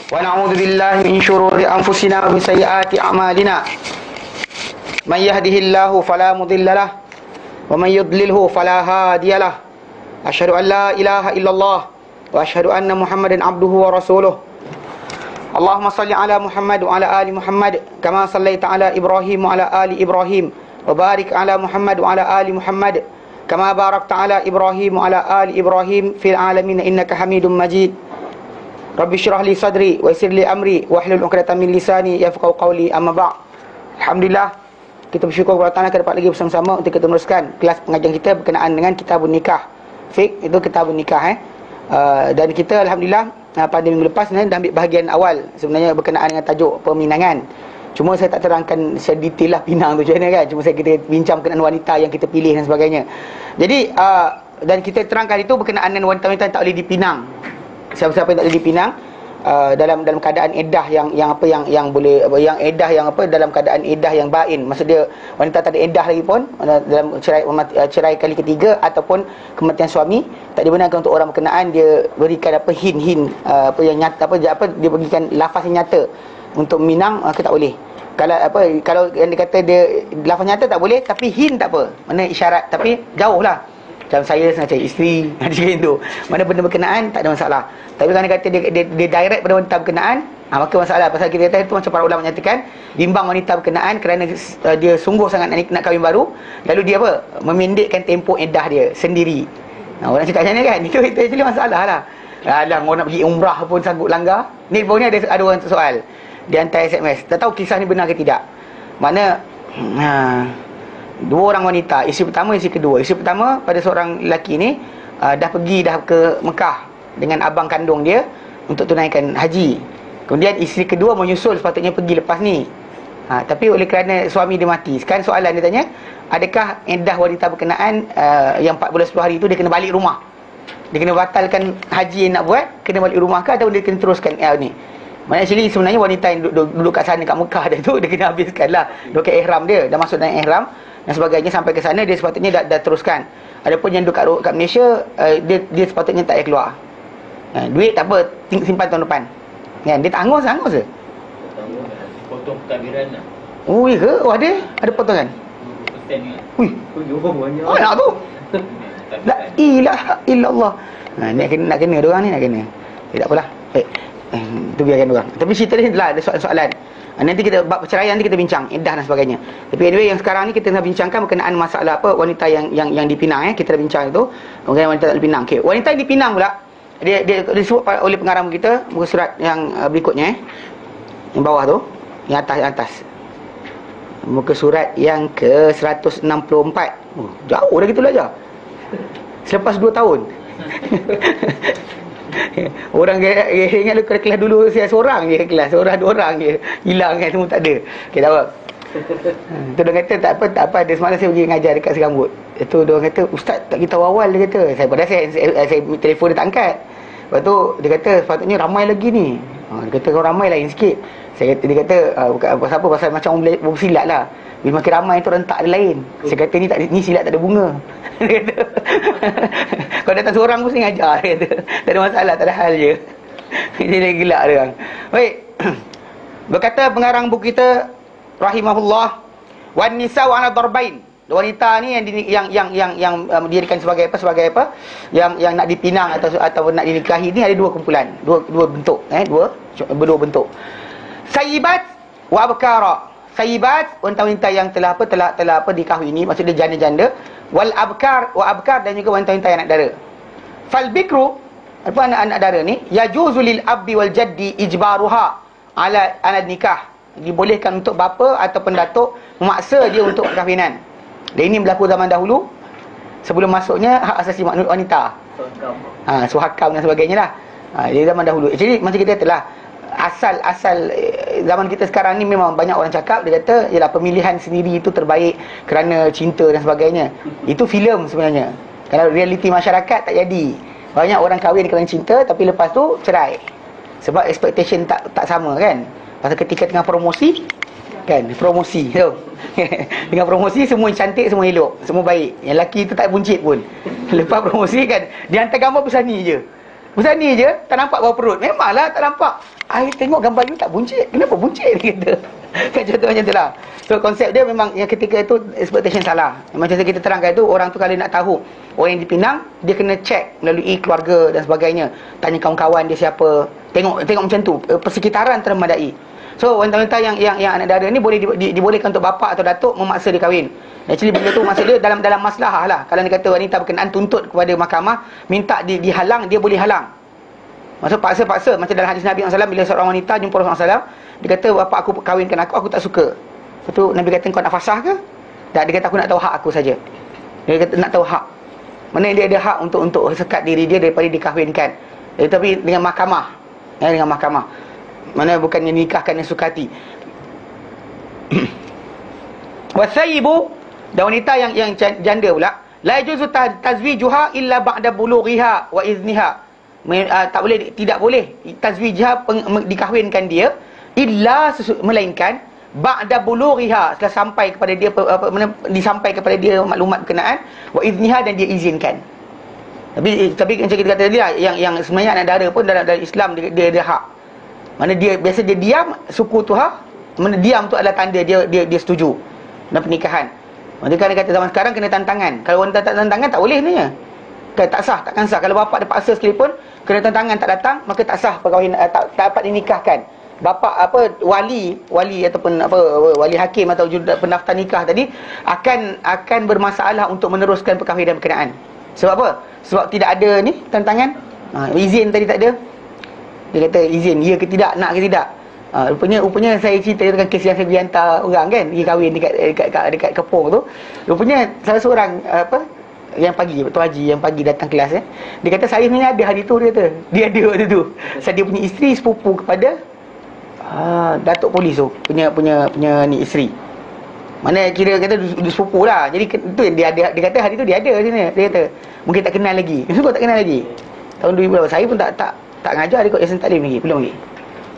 ونعوذ بالله من شرور أنفسنا ومن سيئات أعمالنا من يهده الله فلا مضل له ومن يضلله فلا هادي له أشهد أن لا إله إلا الله وأشهد أن محمدا عبده ورسوله اللهم صل على محمد وعلى آل محمد كما صليت على إبراهيم وعلى آل إبراهيم وبارك على محمد وعلى آل محمد كما باركت على إبراهيم وعلى آل إبراهيم في العالمين إنك حميد مجيد رب اشرح لي صدري ويسر لي أمري واحلل عقدة من لساني يفقهوا قولي أما بعد. Alhamdulillah, kita bersyukur kepada Allah, kita dapat lagi bersama-sama untuk kita meneruskan kelas pengajian kita berkenaan dengan kitabun nikah. Fiqh itu kitabun nikah dan kita Alhamdulillah pada minggu lepas sebenarnya dah ambil bahagian awal sebenarnya berkenaan dengan tajuk peminangan. Cuma saya tak terangkan secara detail lah pinang tu macam mana kan. Cuma kita bincang berkenaan wanita yang kita pilih dan sebagainya. Jadi dan kita terangkan itu berkenaan dengan wanita-wanita yang tak boleh dipinang. Siapa-siapa yang tak boleh dipinang dalam keadaan iddah yang boleh yang iddah yang dalam keadaan iddah yang bain. Maksud dia wanita tak ada iddah lagi pun dalam cerai kali ketiga ataupun kematian suami, tak dibenarkan untuk orang berkenaan dia berikan hint yang nyata dia berikan lafaz yang nyata untuk minang, tak boleh. Kalau yang dia kata dia lafaz nyata tak boleh tapi hint tak apa. Mana isyarat tapi jauh lah. Macam saya senang cari isteri macam itu. Mana benda berkenaan tak ada masalah. Tapi kalau dia kata dia direct pada wanita berkenaan, maka masalah. Pasal kita kata itu macam para ulama nyatakan, bimbang wanita berkenaan kerana dia sungguh sangat nak kahwin baru, lalu dia memendekkan tempoh iddah dia sendiri. Orang cakap macam ni kan, itu actually masalah lah. Alah, orang nak pergi umrah pun sanggup langgar. Ni pun ni ada orang soal. Dia hantar SMS. Tak tahu kisah ni benar ke tidak. Mana dua orang wanita, isteri pertama, isteri kedua. Isteri pertama pada seorang lelaki ni dah ke Mekah dengan abang kandung dia untuk tunaikan haji. Kemudian isteri kedua menyusul sepatutnya pergi lepas ni. Tapi oleh kerana suami dia mati. Sekarang soalan dia tanya, adakah iddah wanita berkenaan yang 4 bulan 10 hari itu dia kena balik rumah? Dia kena batalkan haji yang nak buat, kena balik rumah ke atau dia kena teruskan ni? Maksudnya sebenarnya wanita yang duduk kat sana kat Mekah dia tu, dia kena habiskan lah duduk ihram dia, dah masuk dalam ihram dan sebagainya, sampai ke sana dia sepatutnya dah teruskan. Adapun yang duduk kat Malaysia, dia sepatutnya tak payah keluar. Duit tak apa, simpan tahun depan kan. Dia tak angus je. Potong takbiran lah. Oh iya ke? Oh ada potongan 20% ni. Ui, banyak. oh nak tu. La ilaha illallah. Nak kena dia orang ni nak kena. Tak apalah. Itu biarkan orang. Tapi cerita ni adalah ada soalan-soalan. Nanti kita bab perceraian nanti kita bincang iddah dan sebagainya. Tapi anyway, yang sekarang ni kita nak bincangkan berkenaan masalah wanita yang dipinang. Kita dah bincang itu mengenai wanita tak dipinang. Okey, wanita yang dipinang pula dia disebut oleh pengarang kita muka surat yang berikutnya yang bawah tu, yang atas. Muka surat yang ke 164. Jauh dah gitulah aja. Selepas 2 tahun. Orang ingat kelas dulu saya seorang je kelas, seorang dua orang je, hilang kan, semua tak ada. Okey, tak apa. Tu dia kata tak apa ada semalam saya pergi mengajar dekat Serambut. Itu dia kata ustaz tak kita awal, dia kata. Saya telefon dia tak angkat. Lepas tu dia kata sepatutnya ramai lagi ni. Dia kata kau ramai lain sikit. Dia kata pasal apa, pasal macam orang bersilat lah. Bila makin ramai tu rentak dia lain. Saya kata ni silat tak ada bunga. Dia kata kalau datang seorang pun saya ngajar, dia kata. Tak ada masalah, tak ada hal je. Dia gelak dia orang. Baik. Berkata pengarang buku kita rahimahullah, wan nisa'u 'ala darbain. Wanita ni yang didirikan sebagai apa? Yang nak dipinang atau nak dinikahi ni ada dua kumpulan, dua bentuk, berdua bentuk. Sayyibat wa abkara. Sayyibat, wanita-wanita yang telah dikahwini, maksudnya janda-janda. Wal abkar dan juga wanita-wanita yang anak dara. Fal bikru, apa anak dara ni, yajuzu lil abbi wal jaddi ijbaruha ala nikah. Dibolehkan untuk bapa ataupun datuk memaksa dia untuk perkahwinan. Dan ini berlaku zaman dahulu sebelum masuknya hak asasi wanita. Suhakam dan sebagainya lah. Di zaman dahulu. Jadi macam kita katalah, asal zaman kita sekarang ni memang banyak orang cakap, dia kata ialah pemilihan sendiri itu terbaik kerana cinta dan sebagainya. Itu filem sebenarnya. Kalau realiti masyarakat tak jadi. Banyak orang kahwin kerana cinta tapi lepas tu cerai. Sebab expectation tak sama kan. Pasal ketika tengah promosi kan, promosi tu. Tengah promosi semua cantik, semua elok, semua baik. Yang lelaki tu tak buncit pun. Lepas promosi kan, dia hantar gambar besar ni je. Pasal ni je, tak nampak bawah perut. Memanglah tak nampak. I tengok gambar you tak buncit. Kenapa buncit? Dia kata. Kan contoh macam tu lah. So konsep dia memang yang ketika itu expectation salah. Macam kita terangkan tu, orang tu kalau nak tahu orang yang dipinang, dia kena check melalui keluarga dan sebagainya. Tanya kawan-kawan dia siapa. Tengok macam tu. Persekitaran termadai. So wanita-wanita yang anak dara ni boleh dibolehkan untuk bapa atau datuk memaksa dia kahwin. Actually benda tu maksud dia dalam maslahah lah. Kalau dia kata wanita berkenaan tuntut kepada mahkamah, minta dihalang, dia boleh halang. Maksud paksa-paksa. Macam dalam hadis Nabi SAW, bila seorang wanita jumpa Rasulullah SAW, dia kata, bapa aku kahwinkan aku tak suka. Lepas tu Nabi kata, kau nak fasah ke? Tak, dia kata, aku nak tahu hak aku saja. Dia kata, nak tahu hak. Mana dia ada hak untuk sekat diri dia daripada dikahwinkan. Tapi dengan mahkamah. Dengan mahkamah. Mana bukannya nikahkan yang suka hati. Wasayyibu, dan wanita yang janda pula, la yajuzu tazwijuha illa ba'da bulughiha wa izniha. Tidak boleh tazwijha, dikahwinkan dia illa melainkan ba'da bulughiha, setelah sampai kepada dia disampaikan kepada dia maklumat berkenaan, wa izniha, dan dia izinkan. Tapi macam kita kata tadi lah, yang sebenarnya anak dara pun dalam Islam dia ada hak. Mana dia biasa dia diam, suku tu hak. Mana diam tu adalah tanda dia setuju dan pernikahan. Maksudnya kan dia kata zaman sekarang kena tantangan. Kalau wanita tak tantangan tak boleh sebenarnya. Tak sah, takkan sah. Kalau bapa ada paksa sekalipun, kena tantangan tak datang, maka tak sah perkahwinan, tak dapat dinikahkan. Bapa wali ataupun wali hakim atau pendaftar nikah tadi akan bermasalah untuk meneruskan perkahwinan berkenaan. Sebab apa? Sebab tidak ada ni tantangan. Izin tadi tak ada. Dia kata izin, ya ke tidak, nak ke tidak. Rupanya saya cerita tentang kes yang saya pergi hantar orang kan, pergi kahwin dekat Kepong tu. Rupanya salah seorang yang pagi, Tok Haji yang pagi datang kelas dia kata saya sebenarnya ada hari tu, dia kata. Dia ada waktu tu. Dia punya isteri sepupu kepada datuk polis tu, punya ni isteri. Mana kira kata sepupu lah. Jadi tu yang dia kata hari tu dia ada sini. Dia kata mungkin tak kenal lagi. Sungguh tak kenal lagi. Tahun 2000 berapa? Saya pun tak ngajar dia kot Yasin Taklim lagi, belum lagi.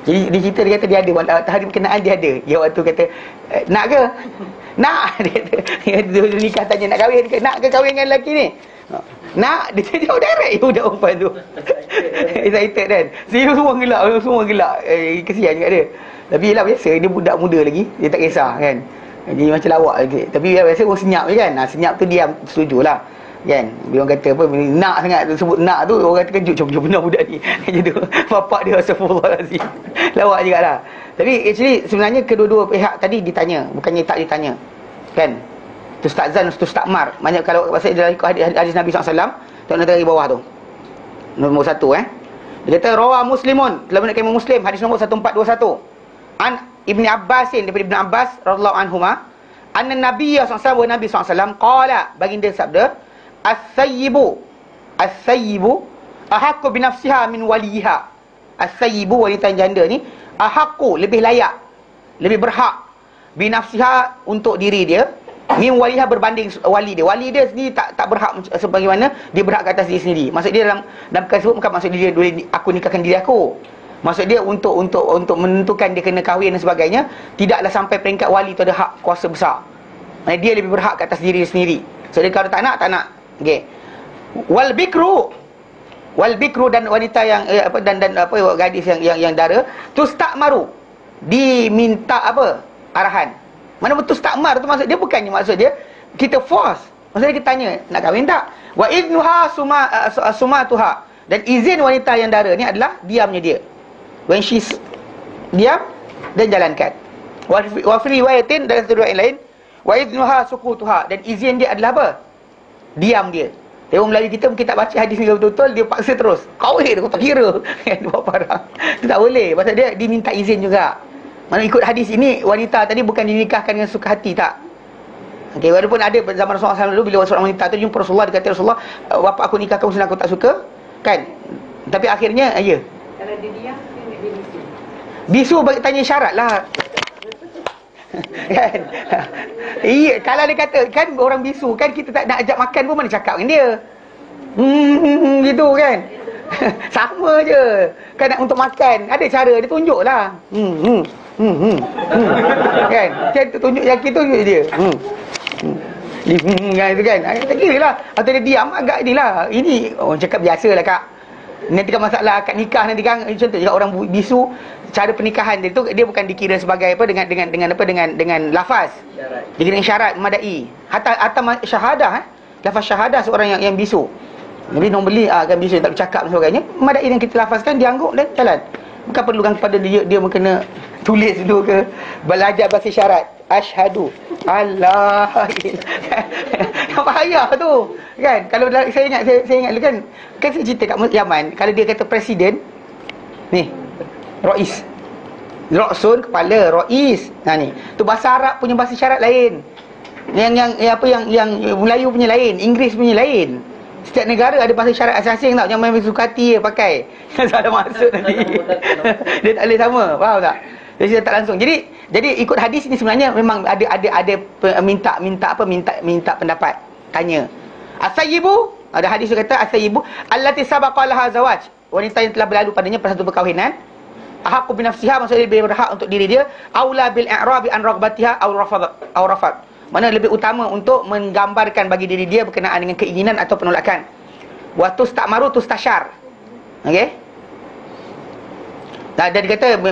Jadi dia cerita, dia kata dia ada hari berkenaan, dia ada. Dia waktu kata nak ke? Nak. Dia kata nikah, tanya nak kahwin ke? Nak ke kahwin dengan lelaki ni? Nak. Dia jawab direct budak perempuan tu. Excited kan. Semua gelak. Kesian juga dia. Tapi yelah biasa, dia budak muda lagi, dia tak kisah kan. Jadi macam lawak lagi. Tapi biasa orang senyap je kan. Senyap tu diam, setujulah kan. Dia orang kata apa, nak sangat tu, sebut nak tu, orang terkejut, macam benar budak ni. Macam tu. Bapak dia astagfirullahalazim. Lawak jugalah. Tapi actually sebenarnya kedua-dua pihak tadi ditanya, bukannya tak ditanya. Kan? Tustazan, tustakmar. Banyak kalau pasal dalam hadis Nabi SAW, tengok nanti bawah tu. Nombor 1 Dia kata rawa Muslimun, dalam Imam Muslim, hadis nombor 1421. An Ibni Abbasin, daripada Ibn Abbas radhiyallahu anhuma, anna Nabi SAW, Nabi SAW qala, baginda sabda, as-sayyibu ahaqqu bi nafsiha min waliha. As-sayyibu, wanita janda ni, ahaqqu, lebih layak, lebih berhak, bi nafsiha, untuk diri dia, min waliha, berbanding wali dia. Wali dia sendiri tak berhak sebagaimana dia berhak ke atas diri sendiri. Maksud dia dalam perkara tersebut bukan maksud dia boleh aku nikahkan diri aku. Maksud dia untuk menentukan dia kena kahwin dan sebagainya, tidaklah sampai peringkat wali tu ada hak kuasa besar. Maksudnya dia lebih berhak ke atas diri sendiri. So dia kalau tak nak. Okey. Wal bikru, dan wanita yang gadis yang dara, tustakmaru, diminta arahan. Mana betul stakmar tu maksud dia, bukannya maksud dia kita force. Maksudnya kita tanya, nak kahwin tak? Wa idnuha sumatuha, dan izin wanita yang dara ni adalah diamnya dia. When she's diam dan jalankan. Wa fi riwayatin, dalam satu riwayat lain, wa idnuha sukutuha, dan izin dia adalah apa? Diam dia. Orang Melayu kita mungkin tak baca hadis ni betul-betul, dia paksa terus. Kahwin, aku tak kira. Dia buat parang. Itu tak boleh. Pasal dia diminta izin juga. Mana ikut hadis ini, wanita tadi bukan dinikahkan dengan suka hati, tak. Okey, walaupun ada zaman Rasulullah SAW dulu, bila seorang wanita tu jumpa Rasulullah, dia kata Rasulullah, bapa aku nikahkan sedang aku tak suka, kan. Tapi akhirnya, ya. Kalau dia diam, dia bisu. Bisu bagi tanya syarat lah. Kan. Iya, kalau dia kata, kan orang bisu, kan kita tak nak ajak makan pun mana cakap dengan dia. Gitu kan. Sama je. Kan untuk makan, ada cara dia tunjuklah. Kan? Dia tunjuk yakin tu dia. Kan itu kan. Tak kira lah. Atau dia diam agak inilah. Ini orang cakap biasalah kak. Nanti kan masalah akad nikah nanti kan, contoh juga orang bisu, cara pernikahan dia tu dia bukan dikira sebagai apa dengan lafaz. Syarat. Dia dengan syarat madai. Hatta syahadah lafaz syahadah seorang yang bisu. Jadi normally kan bisu tak bercakap dan sebagainya, madai yang kita lafazkan dia angguk dan jalan. Bukan perlukan kepada dia kena tulis dulu ke belajar bahasa syarat. Asyhadu Allah yang bahaya tu kan. Kalau saya ingat kan saya cerita kat Yaman, kalau dia kata presiden ni Rais, Ra'sun kepala, Rais, ni tu bahasa Arab punya bahasa syarat lain, yang Melayu punya lain, Inggeris punya lain. Setiap negara ada bahasa syarat asing-asing tau, yang memang suka hati dia pakai. Salah maksud nanti dia tak boleh sama, faham tak? Jadi tak langsung. Jadi ikut hadis ni sebenarnya memang ada minta pendapat, tanya. As-sayyibu, ada hadis yang kata as-sayyibu allati sabaqa laha zawaj, wanita yang telah berlalu padanya pada satu perkahwinan, ahaqu bi nafsiha, maksudnya lebih berhak untuk diri dia, aula bil i'rabi an raghbatiha aw rafad, mana lebih utama untuk menggambarkan bagi diri dia berkenaan dengan keinginan atau penolakan. Wa tustamaru tustasyar. Okey. Dan dia kata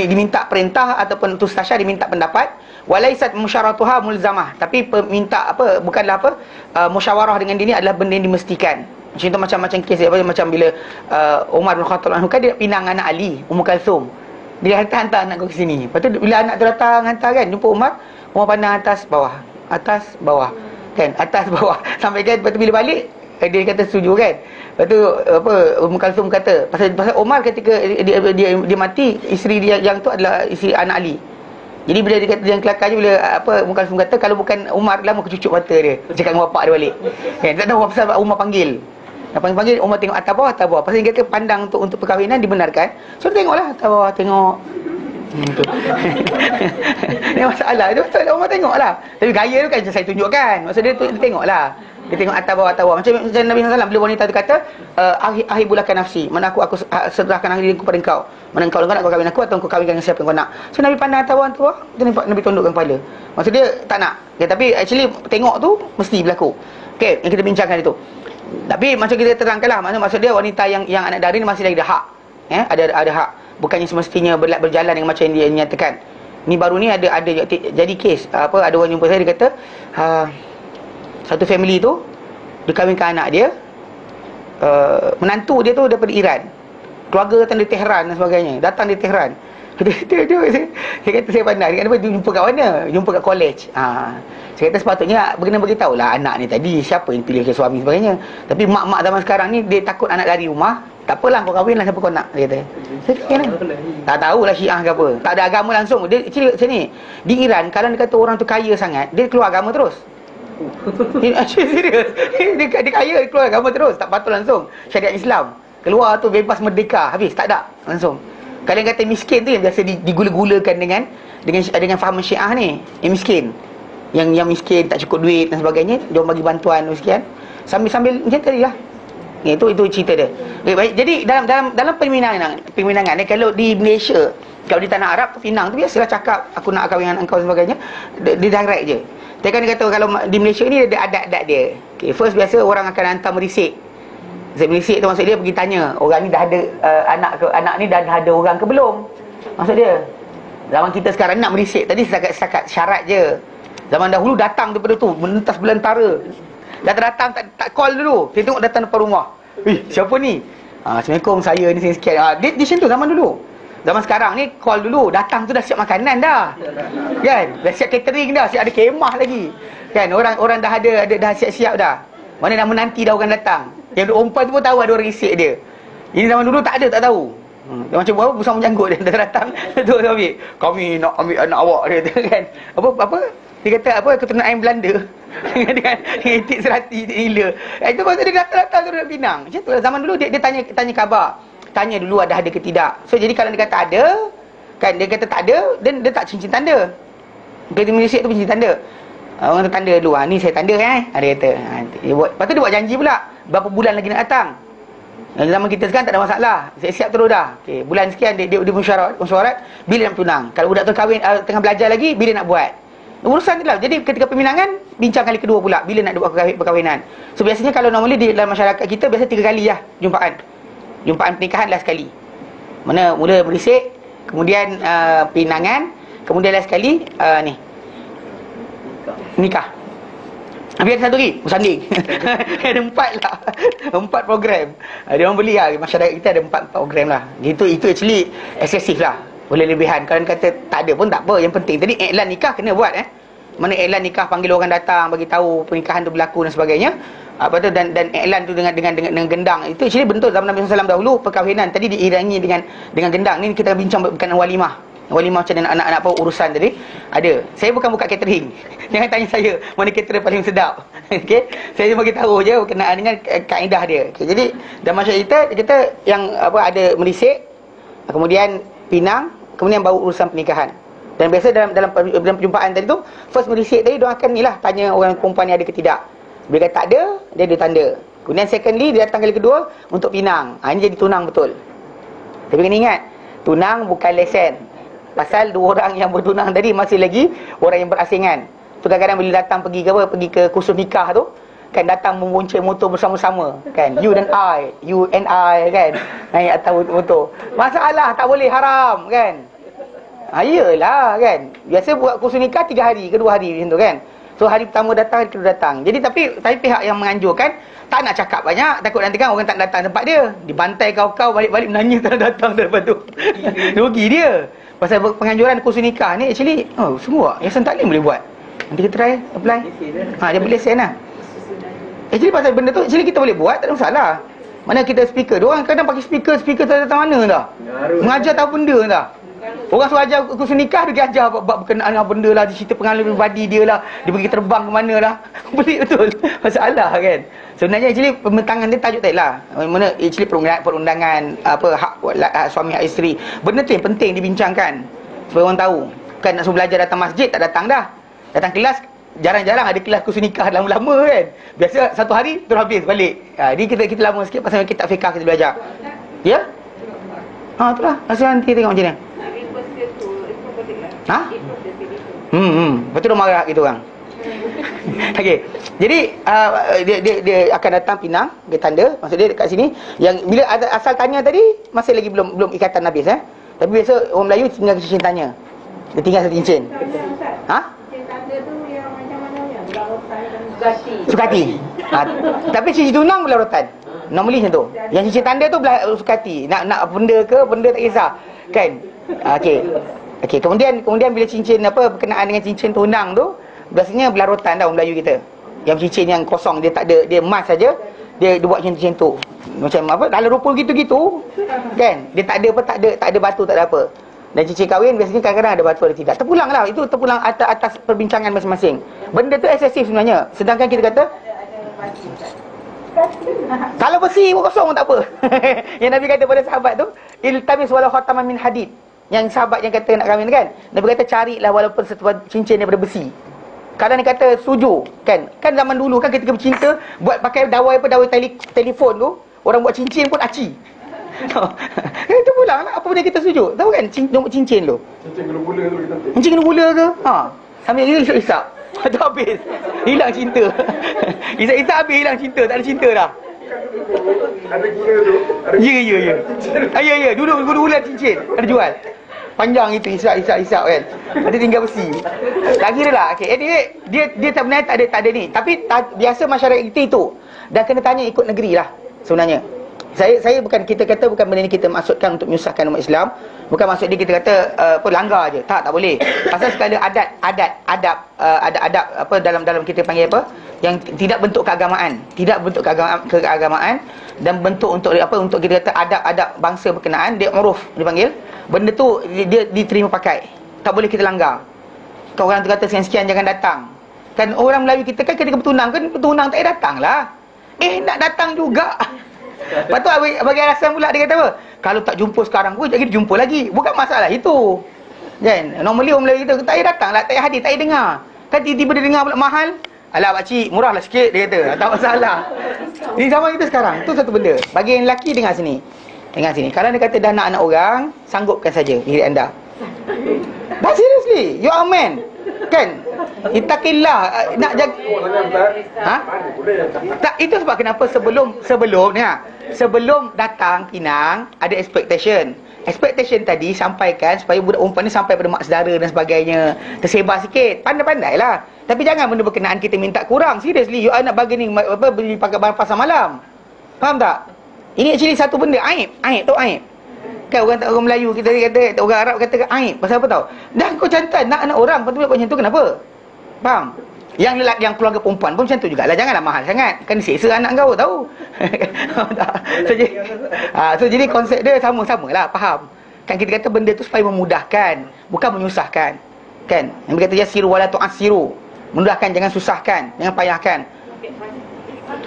diminta perintah ataupun tustasyar, diminta pendapat. Walaisat musyawaratuha mulzamah, tapi bukanlah musyawarah dengan dia ni adalah benda yang dimestikan. Contoh macam kes macam bila Umar bin Khattab anhu kan dia pinang anak Ali, Ummu Kalsum. Dia hantar anak ke sini. Lepas tu bila anak tu datang hantar kan, jumpa Umar pandang atas bawah kan, atas bawah sampai kan. Lepas tu bila balik dia kata setuju kan. Lepas tu Ummu Kalsum kata pasal Umar ketika dia mati, isteri dia yang tu adalah isteri anak Ali. Jadi bila dia kata, yang kelakarnya bila Ummu Kalsum kata kalau bukan Umar, lama aku cucuk mata dia. Cakap dengan bapak dia balik. Kan, tak tahu apa pasal Umar panggil. Panggil Umar tengok atas bawah. Pasal dia kata pandang untuk perkahwinan dibenarkan. So tengoklah atas bawah, tengok. Ini masalah. Itu masalah Umar tengoklah. Tapi gaya tu kan saya tunjukkan. Maksud dia tengoklah. Dia tengok atas bawah. Macam Nabi SAW bila wanita tu kata ahibulaka nafsi, mana aku serahkan diriku pada engkau. Mana engkau nak kau kahwin aku atau kau kahwinkan dengan siapa yang kau nak. So Nabi pandang atas bawah, Nabi tundukkan kepala. Maksud dia tak nak. Tapi actually tengok tu mesti berlaku. Okey, yang kita bincangkan itu. Tapi macam kita terangkanlah, maksud dia wanita yang anak dara ni masih lagi ada hak. Ada hak. Bukannya semestinya berjalan dengan macam yang dia nyatakan. Ni baru ni ada jadi kes ada orang jumpa saya, dia kata satu family tu dikahwinkan anak dia, menantu dia tu daripada Iran, keluarga datang dari Tehran dan sebagainya, datang dari Tehran. Dia kata saya pandang, dia kata jumpa kat mana? Jumpa kat college. Saya kata sepatutnya kena beritahulah anak ni tadi siapa yang pilih suami sebagainya. Tapi mak-mak zaman sekarang ni dia takut anak lari rumah. Tak apalah, kau kahwinlah siapa kau nak, dia kata. Saya fikir tak tahulah Syiah ke apa, tak ada agama langsung. Dia actually sini di Iran, kalau dia kata orang tu kaya sangat, dia keluar agama terus. Serius. Dia kaya, dia keluar agama terus. Tak patut langsung syariat Islam. Keluar tu bebas merdeka, habis tak ada langsung. Kalau yang kata miskin tu yang biasa digula-gulakan dengan faham Syiah ni, yang miskin, yang miskin tak cukup duit dan sebagainya, dia bagi bantuan sekian sambil macam tadi lah. Itu cerita dia. Baik, jadi dalam perminangan ni, kalau di Malaysia, kalau di tanah Arab, Pinang tu biasalah cakap aku nak kahwin dengan engkau dan sebagainya, dia direct je. Dia kan dia kata kalau di Malaysia ni ada adat-adat dia. Okay, first biasa orang akan hantar merisik. Merisik tu maksud dia pergi tanya orang ni dah ada anak ni dah ada orang ke belum. Maksud dia zaman kita sekarang nak merisik tadi setakat syarat je. Zaman dahulu datang daripada tu menentas belantara. Datang tak call dulu. Dia tengok datang depan rumah. Siapa ni? Assalamualaikum, saya ni sikit. Dia macam tu zaman dulu. Zaman sekarang ni call dulu, datang tu dah siap makanan dah. Kan? Dah siap catering dah, siap ada kemah lagi. Kan? Orang dah ada dah siap-siap dah. Mana dah menanti dah orang datang. Yang duk umpan tu pun tahu ada orang risik dia. Ini zaman dulu tak ada, tak tahu. Dia macam apa busang menjanggut dia datang. Tu ambil. Kami nak ambil anak awak, dia kata kan. Apa? Dia kata keturunan ayam Belanda. dengan etik serati gila. Itu pasal dia datang tu dari Pinang. Macam tu lah zaman dulu dia tanya khabar. Tanya dulu ada ke tidak. So jadi kalau dia kata ada, kan dia kata tak ada, dan dia tak cincin tanda. Dia Malaysia tu cincin tanda. Orang tu tanda dulu. Ni saya tanda dia kata. Lepas tu dia buat janji pula. Berapa bulan lagi nak datang. Zaman kita sekarang tak ada masalah. Siap terus dah. Okay, bulan sekian dia mesyuarat bila nak tunang. Kalau budak tu kahwin tengah belajar lagi, bila nak buat. Urusan tu lah. Jadi ketika peminangan, bincang kali kedua pula bila nak buat perkahwinan. So biasanya kalau normally di dalam masyarakat kita biasa 3 kali lah jumpaan. jumpaan pernikahan last sekali. Mana mula berisik, kemudian pinangan, kemudian last sekali nikah. Habis ada satu lagi, bersanding. Ada 4 lah. 4 program. Dia orang beli lah. Masyarakat kita ada 4 program lah. Itu actually eksesif lah. Boleh lebihan. Kalau kata tak ada pun tak apa. Yang penting tadi iklan nikah kena buat Mana iklan nikah panggil orang datang, bagi tahu pernikahan tu berlaku dan sebagainya. Apa tu dan iklan tu dengan gendang. Itu actually bentuk zaman Nabi SAW dahulu perkahwinan tadi diiringi dengan gendang. Ni kita bincang berkenaan walimah. Walimah macam mana anak-anak apa urusan tadi. Ada. Saya bukan buka catering. Jangan tanya saya mana caterer paling sedap. Okey. Saya bagi tahu je berkenaan dengan kaedah dia. Okey. Jadi dalam masyarakat kita yang ada merisik, kemudian pinang, kemudian baru urusan pernikahan. Dan biasa dalam perjumpaan tadi tu, first merisik tadi dia akan tanya orang perempuan ni ada ke tidak. Bila kata tak ada, dia ada tanda. Kemudian secondly dia datang kali kedua untuk pinang. Ini jadi tunang betul. Tapi kena ingat, tunang bukan lesen. Pasal 2 orang yang bertunang tadi masih lagi orang yang berasingan. Tu kadang-kadang bila datang pergi ke kursus nikah tu, kan datang membonceng motor bersama-sama, kan. You and I kan. Naik atas motor. Masalah tak boleh, haram kan. Iyalah kan. Biasa buat kursus nikah 3 hari ke 2 hari macam tu kan. So hari pertama datang, hari kedua datang. Jadi tapi pihak yang menganjurkan tak nak cakap banyak, takut nanti kan orang tak datang tempat dia. Dibantai kau-kau balik-balik menanya tak datang lepas tu. Rugi dia. Pasal penganjuran kursus nikah ni actually semua Yayasan Taklim boleh buat. Nanti kita try apply. Dia boleh lesen lah. Actually pasal benda tu actually kita boleh buat, tak ada masalah. Mana kita speaker, diorang kadang pakai speaker tak datang mana dah. Mengajar tahu benda dah. Orang suruh ajar kursus nikah, dia ajar bab berkenaan dengan benda lah, dia cerita pengalaman pribadi dia lah, dia pergi terbang ke mana lah. Boleh betul. Masalah kan. Sebenarnya actually pembentangan dia tajuk tadi lah. Mana actually perundangan hak suami hak isteri. Benda tu yang penting dibincangkan supaya orang tahu. Kan nak suruh belajar datang masjid tak datang dah. Datang kelas jarang-jarang ada kelas kursus nikah lama-lama kan. Biasa satu hari terus habis balik. Ni kita lama sikit pasal kitab fiqah kita belajar. Ya? Itulah. Asal nanti tengok macam ni. Betul dia marah gitu orang. Okey. Jadi dia akan datang pinang, dia tanda, maksud dia dekat sini yang bila asal tanya tadi masih lagi belum ikatan habis Tapi biasa orang Melayu tinggal cincin tanya. Dia tinggal satu cincin. Cincin tanda tu yang macam mana ya? Sukati. Tapi cincin tunang belah rotan. Normally macam tu. Yang cincin tanda tu belah sukati. Nak benda ke, benda tak kisah. Kan? Okey, kemudian bila cincin berkenaan dengan cincin tunang tu, biasanya belah rotan dah orang Melayu kita. Yang cincin yang kosong, dia tak ada, dia emas saja, dia buat cincin tu. Macam dalam rupa gitu-gitu, kan? Dia tak ada batu, tak ada apa. Dan cincin kahwin biasanya kadang-kadang ada batu, ada tidak. Terpulanglah, itu terpulang atas perbincangan masing-masing. Benda tu eksesif sebenarnya. Sedangkan kita kata kalau besi pun kosong pun tak apa. Yang Nabi kata pada sahabat tu, iltamis walau khataman min hadid. Yang sahabat yang kata nak kahwin kan, Nabi kata carilah walaupun satu cincin daripada besi. Kadang dia kata setuju kan. Kan zaman dulu kan ketika bercinta, buat pakai dawai telefon tu, orang buat cincin pun aci. Itu pulang lah. Apa benda kita setuju? Tahu kan nombor cincin tu, cincin kena gula tu kita. Cincin kena gula ke? Sambil dia isap-isap. Tu habis. Hilang cinta. Isap-isap habis hilang cinta. Tak ada cinta dah. Ada gula tu. Ya. Ya. Dulu gula cincin ada jual. Panjang itu isap kan. Ada tinggal besi. Tak kira lah. Okay. Dia tak benar tak ada ni. Tapi biasa masyarakat kita itu. Dan kena tanya ikut negeri lah sebenarnya. Saya bukan, kita kata bukan benda ni kita maksudkan untuk menyusahkan umat Islam. Bukan maksud dia kita kata langgar je. Tak boleh. Pasal segala adab dalam kita panggil apa? Yang tidak bentuk keagamaan, keagamaan dan bentuk untuk untuk kita kata adab bangsa berkenaan, dia uruf dipanggil. Benda tu dia diterima pakai. Tak boleh kita langgar. Kalau orang tu kata sekian jangan datang. Kan orang Melayu kita kan ketika bertunang tak datang lah. Nak datang juga. Lepas tu bagi alasan pula dia kata apa? Kalau tak jumpa sekarang pun jadi jumpa lagi. Bukan masalah itu. Kan? Normally orang Melayu kita tak payah datang lah, tak payah hadir, tak payah dengar. Kan tiba-tiba dia dengar pula mahal. Alah pakcik, murahlah sikit dia kata. Tak masalah. Ini zaman kita sekarang. Tu satu benda. Bagi yang lelaki dengar sini. Kalau dia kata dah nak anak orang, sanggupkan saja diri anda. Dah seriously, you are a man. Kan? Ittaqillah. Nak jaga. Ha? Tak, itu sebab kenapa sebelum datang pinang ada expectation. Expectation tadi sampaikan supaya budak perempuan ni sampai pada mak saudara dan sebagainya. Tersebar sikit. Pandai-pandailah. Tapi jangan benda berkenaan kita minta kurang. Seriously, you nak bagi ni beli pakai barang pasar malam. Faham tak? Ini actually satu benda aib. Aib tu aib. Kan orang Melayu kita kata, orang Arab kata aib. Pasal apa tahu? Dah kau jantan nak anak orang, lepas tu buat macam tu kenapa? Faham? Yang lelaki, yang keluarga perempuan pun macam tu jugalah. Janganlah mahal sangat. Kan diseksa anak kau tahu. So jadi konsep dia sama-samalah, faham? Kan kita kata benda tu supaya memudahkan, bukan menyusahkan. Kan? Yang berkata yasiru wala tu'assiru. Mudahkan, jangan susahkan, jangan payahkan.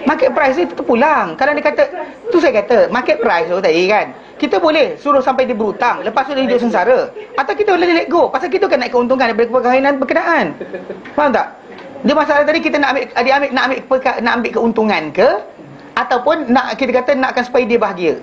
Market price itu terpulang. Kalau dia kata, tu saya kata, market price tu tadi kan, kita boleh suruh sampai dia berhutang, lepas tu dia hidup sengsara. Atau kita boleh let go. Pasal kita kan naik keuntungan daripada perkahwinan berkenaan. Faham tak? Dia masalah tadi kita nak ambil keuntungan ke, ataupun nak kita kata nakkan supaya dia bahagia.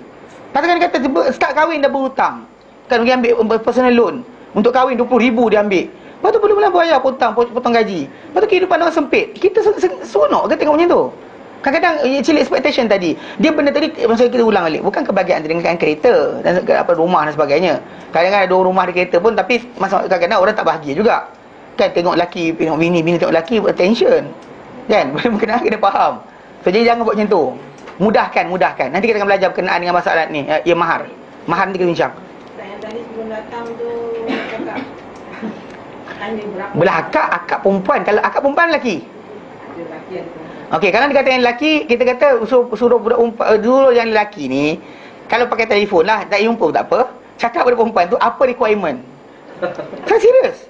Pasal kan dia kata start kahwin dah berhutang. Kan dia ambil personal loan. Untuk kahwin 20,000 dia ambil. Lepas tu belum bayar potong gaji. Lepas tu kehidupan orang sempit. Kita seronok ke tengok macam tu? Kadang-kadang actually expectation tadi, dia benda tadi maksudnya kita ulang balik, bukan kebahagiaan dengan kereta dan rumah dan sebagainya. Kadang-kadang ada rumah ada kereta pun, tapi kadang-kadang orang tak bahagia juga. Kan tengok lelaki, tengok bini tengok lelaki, attention. Kan? Benda-benda kena faham. So jadi jangan buat macam tu. Mudahkan. Nanti kita akan belajar berkenaan dengan masalah ni, ya mahar. Mahar nanti kita bincang. Yang tadi sebelum datang tu cakap tanya berapa. Belah akak perempuan. Kalau akak perempuan lelaki. Ada lelaki ada perempuan. Okey, kalau dia kata yang lelaki, kita kata suruh budak dulu yang lelaki ni, kalau pakai telefon lah, tak jumpa tak apa, cakap pada perempuan tu apa requirement. Kan serius.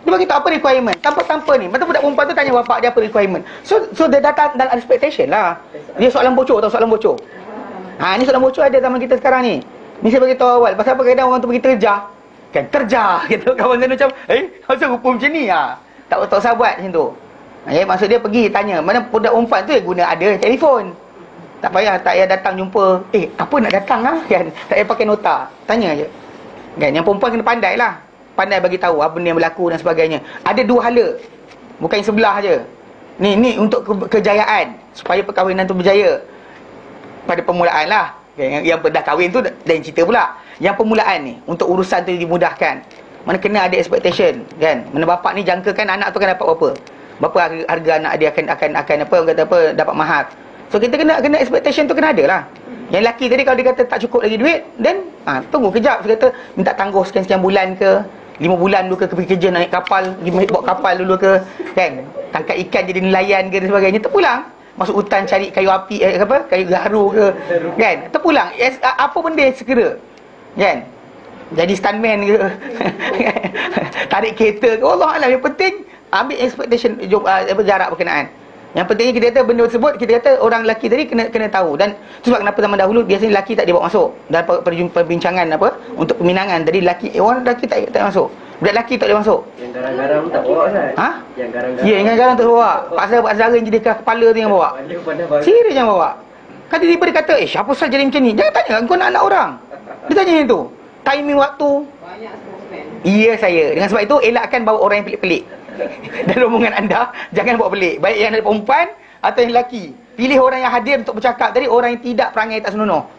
Dia bagi tahu apa requirement. Tanpa ni. Betul budak perempuan tu tanya bapak dia apa requirement. So dia datang dalam expectation lah. Dia soalan bocor, tahu soalan bocor. Ni soalan bocor ada zaman kita sekarang ni. Ni saya bagi tahu awal. Pasal apa kadang orang tu pergi terjah. Kan terjah gitu. Kawan saya macam, asal rupa macam ni Tak usah buat macam tu. Maksud dia pergi tanya, mana budak perempuan tu guna ada telefon. Tak payah datang jumpa. Apa nak datang kan? Tak payah pakai nota. Tanya je. Kan yang perempuan kena pandai lah. Pandai bagi tahu apa benda yang berlaku dan sebagainya. Ada dua hala. Bukan yang sebelah je. Ni untuk kejayaan, supaya perkahwinan tu berjaya. Pada permulaan lah. Yang dah kahwin tu lain cerita pula. Yang permulaan ni untuk urusan tu dimudahkan. Mana kena ada expectation kan. Mana bapak ni jangkakan anak tu akan dapat berapa. Berapa harga anak dia akan apa orang kata apa dapat mahar. So kita kena expectation tu kena ada lah. Yang lelaki tadi kalau dia kata tak cukup lagi duit, then tunggu kejap. Dia kata minta tangguh sekian bulan ke, 5 bulan dulu ke pergi kerja naik kapal, pergi bawa kapal dulu ke, kan? Tangkap ikan jadi nelayan ke dan sebagainya, terpulang. Masuk hutan cari kayu api kayu garu ke, kan? Terpulang. Apa benda yang segera. Kan? Jadi stuntman ke. Tarik kereta ke. Wallahualam, yang penting ambil expectation jarak berkenaan. Yang pentingnya kita kata benda tersebut, kita kata orang lelaki tadi kena tahu. Dan itu sebab kenapa zaman dahulu biasanya lelaki tak dibawa masuk dalam perbincangan untuk peminangan. Jadi orang lelaki tak masuk. Budak lelaki tak boleh masuk. Yang garang-garang tak bawa Ustaz. Yang garang-garang. Ya, yang garang tak bawa. Pak saudara yang jadi kepala tu yang bawa. Serius yang bawa. Kan tiba-tiba dia kata, siapa sahaja jadi macam ni? Jangan tanya, kau nak anak orang. Dia tanya macam tu. Timing waktu. Banyak spokesman. Ya saya. Dengan sebab itu elakkan bawa orang yang pelik-pelik. Dan rombongan anda jangan bawa pelik. Baik yang dari perempuan atau yang lelaki. Pilih orang yang hadir untuk bercakap tadi, orang yang tidak perangai tak senonoh.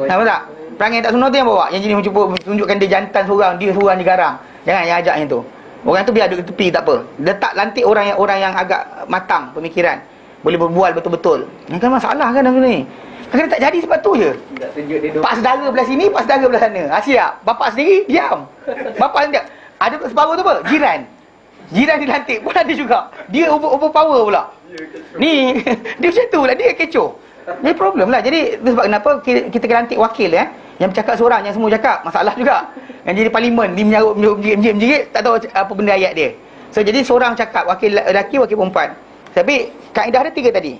Nampak tak? Perangai tak senonoh tu yang bawa. Yang jenis cuba tunjukkan dia jantan seorang, dia seorang ni garang. Jangan yang ajak yang tu. Orang tu biar duduk tepi tak apa. Letak lantik orang yang agak matang pemikiran. Boleh berbual betul-betul. Ini kan masalah kan dalam ni. Kadang tak jadi sebab tu je. Pak saudara belah sini, pak saudara belah sana. Siap. Bapak sendiri diam. Bapak sendiri. Ada separuh tu apa? Jiran. Jiran dilantik pun ada juga. Dia overpower pula. Ni dia macam tu lah. Dia kecoh. Ni problem lah. Jadi itu sebab kenapa kita kena lantik wakil yang bercakap seorang, yang semua cakap. Masalah juga. Yang jadi parlimen, dia menjerit, tak tahu apa benda ayat dia. So jadi seorang cakap, wakil lelaki, wakil perempuan. Tapi kaedah ada 3 tadi.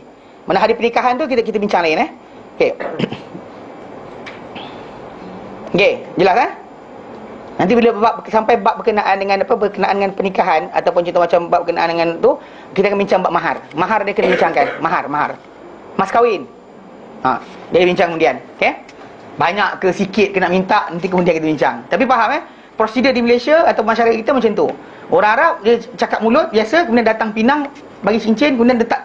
Mana hari pernikahan tu kita bincang lain Okey. Okey, jelas Nanti bila sampai bab berkenaan dengan berkenaan dengan pernikahan ataupun contoh macam bab berkenaan dengan tu, kita akan bincang bab mahar. Mahar dia kena bincangkan. Mahar. Mas kahwin. Dia bincang kemudian. Okey? Banyak ke sikit kena minta, nanti kemudian kita bincang. Tapi faham prosedur di Malaysia atau masyarakat kita macam tu. Orang Arab dia cakap mulut biasa, kemudian datang Pinang bagi cincin, kemudian letak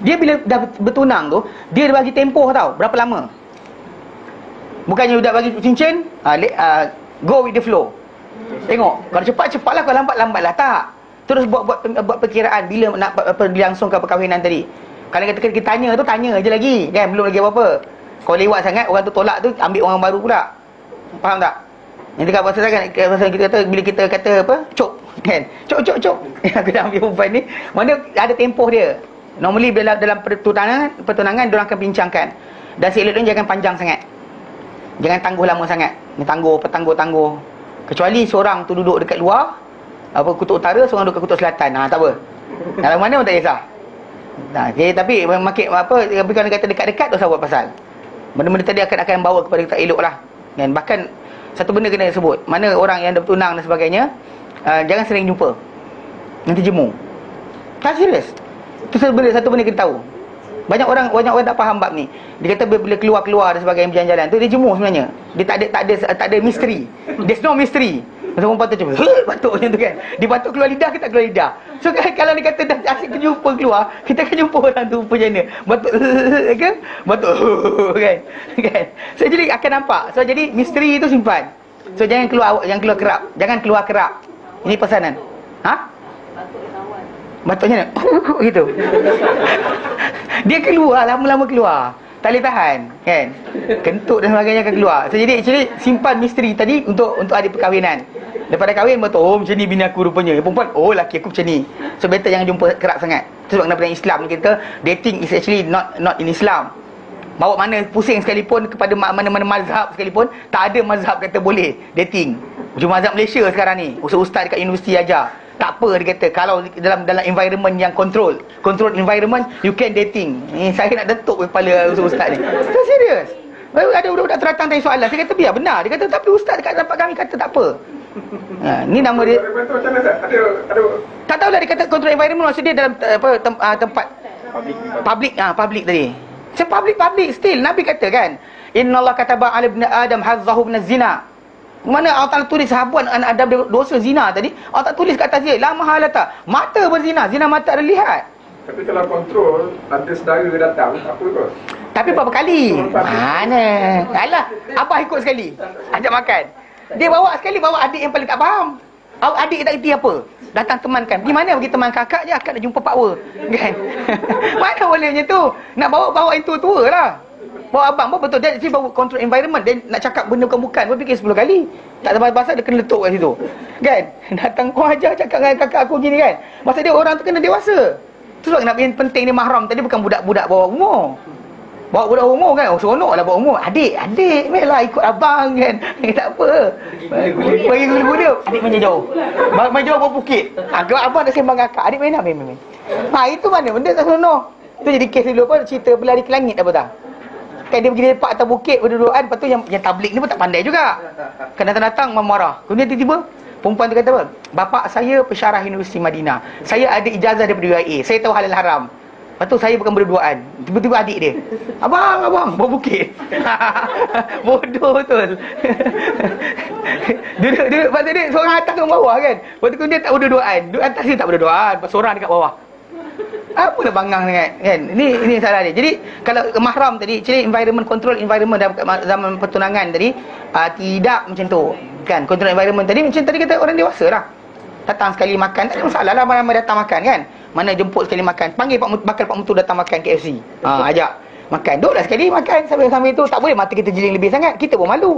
dia bila dah bertunang tu, dia bagi tempoh tau, berapa lama. Bukannya dah bagi cincin, go with the flow. Tengok, kalau cepat-cepatlah, kalau lambat-lambatlah, tak. Terus buat perkiraan bila nak dilangsungkan perkahwinan tadi. Kalau kita tanya tu, tanya je lagi, kan, belum lagi apa-apa. Kalau lewat sangat, orang tu tolak tu, ambil orang baru pula. Faham tak? Yang dekat bahasa kan, kita kata, bila kita kata apa, cok, kan, cok aku dah ambil perempuan ni, mana ada tempoh dia. Normally dalam pertunangan diorang akan bincangkan, dan seelok-eloknya jangan panjang sangat, jangan tangguh lama sangat. Ni tangguh. Kecuali seorang tu duduk dekat luar, kutub utara, seorang duduk kat kutub selatan, tak apa, dalam mana pun tak kisah. Okay, tapi makin tapi kalau kata dekat-dekat tu saya buat pasal benda-benda tadi akan bawa kepada tak elok lah. Dan bahkan satu benda kena sebut, mana orang yang dah bertunang dan sebagainya, jangan sering jumpa, nanti jemu. Tak serius. Itu satu benda kita tahu. Banyak orang tak faham bab ni. Dia kata bila keluar dan sebagainya berjalan-jalan tu, dia jemu sebenarnya. Dia tak ada misteri. There's no mystery. Masa perempuan tu cuba batuk macam tu kan, dia batuk keluar lidah ke tak keluar lidah. So kalau dia kata dah asyik jumpa keluar, kita akan jumpa orang tu macam mana, batuk ke batuk kan. So jadi akan nampak. So jadi misteri itu simpan. So jangan keluar kerap. Jangan keluar kerap. Ini pesanan. Batuknya gitu. Dia keluar, lama-lama keluar, tak boleh tahan kan, kentut dan sebagainya akan keluar. So jadi actually simpan misteri tadi untuk hari perkahwinan. Daripada kahwin betul, macam ni bini aku rupanya, perempuan, laki aku macam ni. So better jangan jumpa kerap sangat. Itu sebab kenapa dalam Islam ni kita, dating is actually not in Islam. Bawa mana pusing sekalipun, kepada mana-mana mazhab sekalipun, tak ada mazhab kata boleh dating. Macam mazhab Malaysia sekarang ni, ustaz-ustaz dekat universiti ajar, tak apa, dia kata kalau dalam environment yang control environment, you can dating. Saya nak detuk kepala ustaz ni. Tak serius. Ada budak-budak teratang tanya soalan, saya kata biar benar. Dia kata tapi ustaz dekat tempat kami kata tak apa. Ni nama dia. Tak tahulah, dia kata control environment maksud dia dalam tempat public tadi. Macam public still Nabi kata kan, innallaha kataba 'ala ibni adam hazzahu min az-zina. Mana Allah Ta'ala tulis habuan anak Adam dosa zina tadi, Allah tak tulis kat atas dia la mahalata, mata berzina, zina mata ada lihat. Tapi kalau kontrol, ada saudara datang, tak apa kot. Tapi berapa kali? Mana? Alah, abah ikut sekali, ajak makan. Dia bawa sekali, bawa adik yang paling tak faham. Adik tak kerti apa, datang temankan. Pergi mana? Pergi teman kakak je, akak nak jumpa power kan. Mana boleh macam tu? Nak bawa yang tua-tua lah. Bawa abang pun betul, dia bawa control environment. Dia nak cakap benda bukan-bukan pun fikir 10 kali. Tak ada bahasa, dia kena letup kat situ kan. Datang kau ajar cakap dengan kakak aku gini kan. Masa dia orang tu kena dewasa. Tu sebab kenapa yang penting ni mahram tadi bukan budak-budak bawah umur. Bawa budak umur kan, seronok lah bawa umur. Adik lah ikut abang kan. Tak apa, bagi gula dia. Adik main jauh, main jauh bawah bukit. Kalau abang nak sembang kakak, adik main. Itu mana benda tak seronok. Itu jadi kes dulu apa, cerita berlari ke langit apa tak. Kan dia pergi lepak atas bukit berduaan. Lepas tu yang tablik ni pun tak pandai juga, kan datang-datang memarah. Kemudian tiba-tiba perempuan tu kata apa, bapak saya pensyarah Universiti Madinah, saya ada ijazah daripada UIA, saya tahu halal haram. Lepas tu saya bukan berduaan. Tiba-tiba adik dia, abang bawa bukit. Bodoh betul. Duduk lepas tu dia seorang atas dengan bawah kan. Lepas tu dia tak berduaan, duduk atas dia tak berduaan, seorang dekat bawah. Apa nak bangang sangat kan. Ini salah dia. Jadi kalau mahram tadi, actually environment, control environment dalam zaman pertunangan tadi, tidak macam tu kan. Control environment tadi macam tadi kata orang dewasa lah. Datang sekali makan, tak ada masalah lah, ramai datang makan kan. Mana jemput sekali makan, panggil Pak Mutu datang makan KFC, ajak makan, duduklah sekali makan sambil-sambil tu. Tak boleh mata kita jeling lebih sangat, kita pun malu.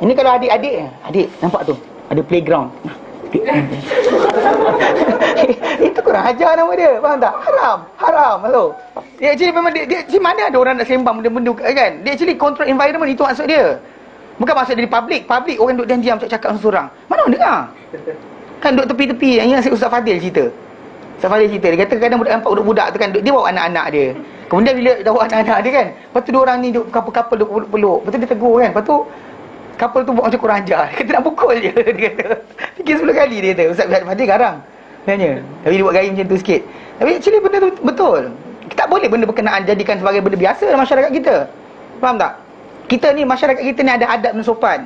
Ini kalau adik nampak tu ada playground. Itu kurang ajar nama dia, faham tak? Haram hello. Dia actually memang dia mana ada orang nak sembang benda-benda kan. Dia actually control environment, itu maksud dia. Bukan maksud dia di public orang duduk diam tak cakap seorang. Mana orang dengar? Kan duduk tepi-tepi. Yang Ustaz Fadil cerita, dia kata kadang budak-budak tu kan, dia bawa anak-anak dia. Kemudian bila dah bawa anak-anak dia kan, lepas tu dua orang ni duduk couple duduk peluk. Lepas tu dia tegur kan. Lepas tu couple tu buat macam kurang ajar. Dia kata nak pukul je. Dia kata fikir 10 kali dia kata. Ustaz Fadil garang sebenarnya, tapi dia buat gaya macam tu sikit. Tapi actually benda tu betul. Kita tak boleh benda berkenaan jadikan sebagai benda biasa dalam masyarakat kita. Faham tak? Kita ni, masyarakat kita ni ada adab dan sopan.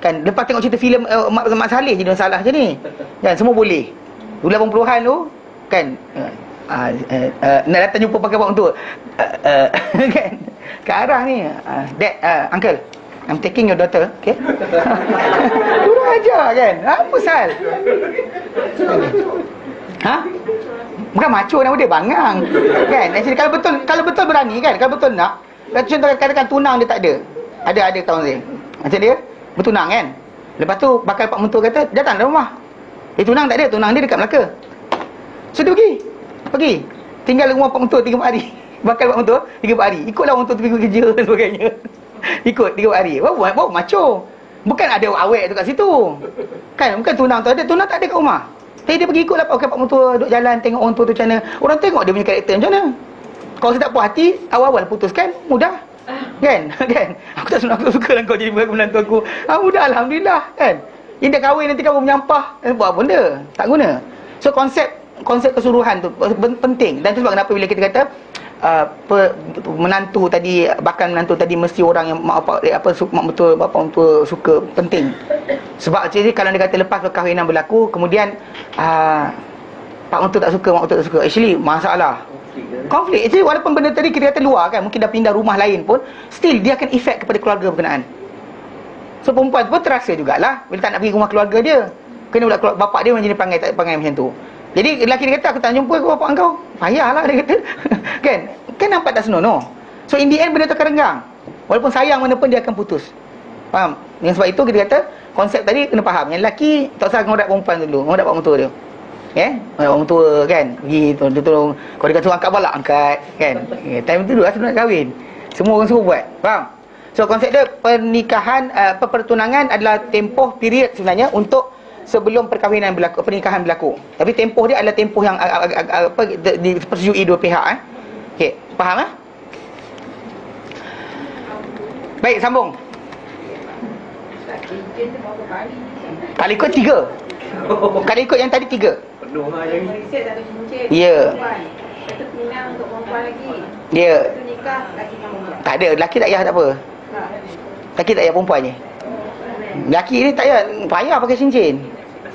Kan lepas tengok cerita filem Mak Saleh jadi masalah macam ni. Kan semua boleh. Dulu 80-an tu kan nak datang jumpa pakai bawang tu. Kan ke arah ni. Dad, uncle, I'm taking your daughter, okay? Kurang ajar kan. Apa sal? Ha? Bukan macho nama dia, bangang. Kan? Actually kalau betul berani kan, kalau betul nak, contoh katakan tunang dia tak ada. Ada kawan saya. Macam dia bertunang kan. Lepas tu bakal pak mentua kata, datang dalam rumah. Tunang tak ada, tunang dia dekat Melaka. So dia pergi. Tinggal rumah pak mentua 3-4 hari. Bakal pak mentua 3-4 hari. Ikutlah orang tu pergi kerja dan sebagainya. Ikut 3 hari. Baru macho. Bukan ada awet tu kat situ. Kan bukan tunang tu ada, tunang tak ada kat rumah. Tapi dia pergi ikutlah pak mentua duduk jalan tengok orang tua tu macam mana. Orang tengok dia punya karakter macam mana. Kalau saya tak puas hati, awal-awal putuskan mudah. Kan? Aku tak suka lah kau jadi menantu aku. Mudah alhamdulillah kan. Ini dah kahwin nanti kamu menyampah. Buat apa benda? Tak guna. So konsep keseluruhan tu penting. Dan tu sebab kenapa bila kita kata menantu tadi, bakal menantu tadi mesti orang yang mak betul bapa mentua suka, penting. Sebab jadi kalau dia kata lepas perkahwinan berlaku kemudian pak mentua tak suka, mak mentua tak suka, actually masalah. Konflik. Actually walaupun benda tadi kita kata luar kan, mungkin dah pindah rumah lain pun, still dia akan efek kepada keluarga berkenaan. So perempuan pun terasa jugalah bila tak nak pergi rumah keluarga dia. Kena pula bapak dia macam panggil macam tu. Jadi lelaki dia kata, aku tak jumpa ke bapak engkau. Payahlah dia kata. Kan nampak tak senonoh. So in the end benda tu akan renggang. Walaupun sayang mana pun dia akan putus. Faham? Yang sebab itu kita kata konsep tadi kena faham. Yang lelaki tak usah ngorak perempuan dulu, ngorak bapak mentua dia. Orang tua kan pergi tolong. Kalau dia kata suruh angkat balak, angkat kan. Time tu dulu lah nak kahwin. Semua orang suruh buat. Faham? So konsep dia pernikahan, pertunangan adalah tempoh period sebenarnya untuk sebelum perkahwinan berlaku, pernikahan berlaku. Tapi tempoh dia adalah tempoh yang dipersetujui dua pihak. Okey, faham Baik, sambung. Kali ikut 3. Kali ikut yang tadi 3. Penuh lah yang Reset satu cincin. Ya. Satu pinang untuk perempuan lagi. Ya. Satu nikah lagi sama. Tak ada, lelaki tak payah tak apa. Lelaki tak payah, perempuan je. Lelaki ni tak payah pakai cincin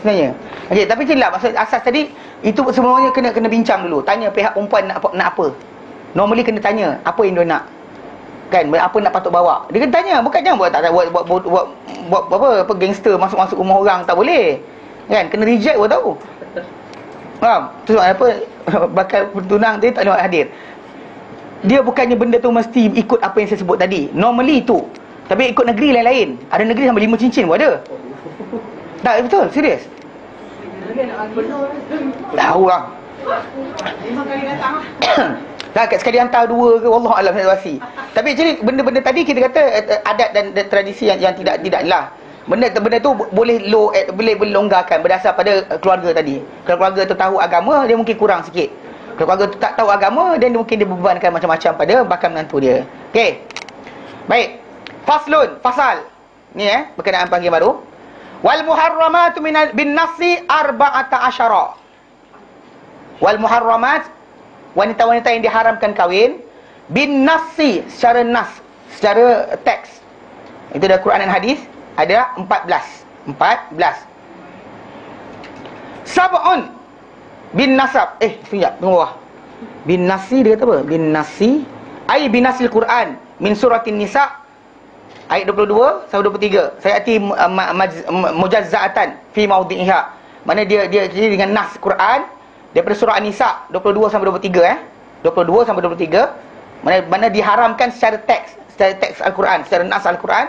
sebenarnya. Okey, tapi jelas maksud asas tadi itu semuanya kena bincang dulu. Tanya pihak perempuan nak apa. Normally kena tanya apa yang dia nak. Kan, apa nak patut bawa. Dia kena tanya, bukan jangan buat apa gangster masuk rumah orang, tak boleh. Kan, kena reject pun tahu. Faham? Tu sebab apa bakal bertunang dia tak boleh hadir. Dia bukannya benda tu mesti ikut apa yang saya sebut tadi. Normally tu. Tapi ikut negeri lain-lain. Ada negeri sampai 5 cincin pun ada. Tak, betul, serius. Tahu lah. 5 kali datang lah. Sekali hantar 2 ke, wallah alam situasi. Tapi jadi benda-benda tadi kita kata adat dan tradisi yang tidaklah. Benda tu boleh longgarkan berdasar pada keluarga tadi. Kalau keluarga tu tahu agama, dia mungkin kurang sikit. Kalau keluarga tu tak tahu agama, dan mungkin dia bebankan macam-macam pada bakal menantu dia. Okey. Baik. Fasal. Ni berkenaan panggil baru. Wal muharramatu bin nasi 14. Wal muharramat, wanita-wanita yang diharamkan kahwin bin nasi, secara nas, secara teks. Itu dari Quran dan hadis ada 14. Sab'un bin nasab. Sekejap, tunggu bawah. Bin nasi dia kata apa? Bin nasi ai bin nasil Quran min suratin nisa ayat 22 sampai 23. Saya arti mujazza'atan fi mawdi'iha. Mana dia dengan nas Quran daripada surah An-Nisa 22 sampai 23 22 sampai 23, mana diharamkan secara teks Al-Quran, secara nas Al-Quran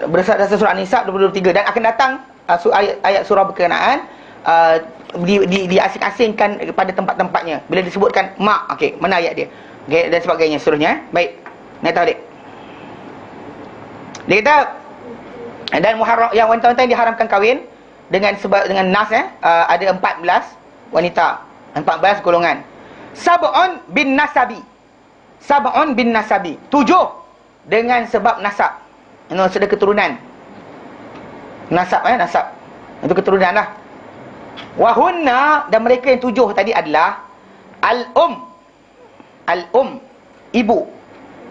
berdasarkan surah An-Nisa 22-23, dan akan datang ayat surah berkenaan diasing-asingkan pada tempat-tempatnya bila disebutkan mak. Okey, mana ayat dia? Okey, dan sebagainya seterusnya. Baik. Nak tahu dek? Dia kata dan muharram yang wanita-wanita yang diharamkan kahwin dengan nas ada 14 wanita, 14 golongan. Sab'un bin nasabi. 7 dengan sebab nasab. Ini maksudnya keturunan. Nasab nasab. Itu keturunan lah. Wahunna, dan mereka yang 7 tadi adalah al-um, ibu.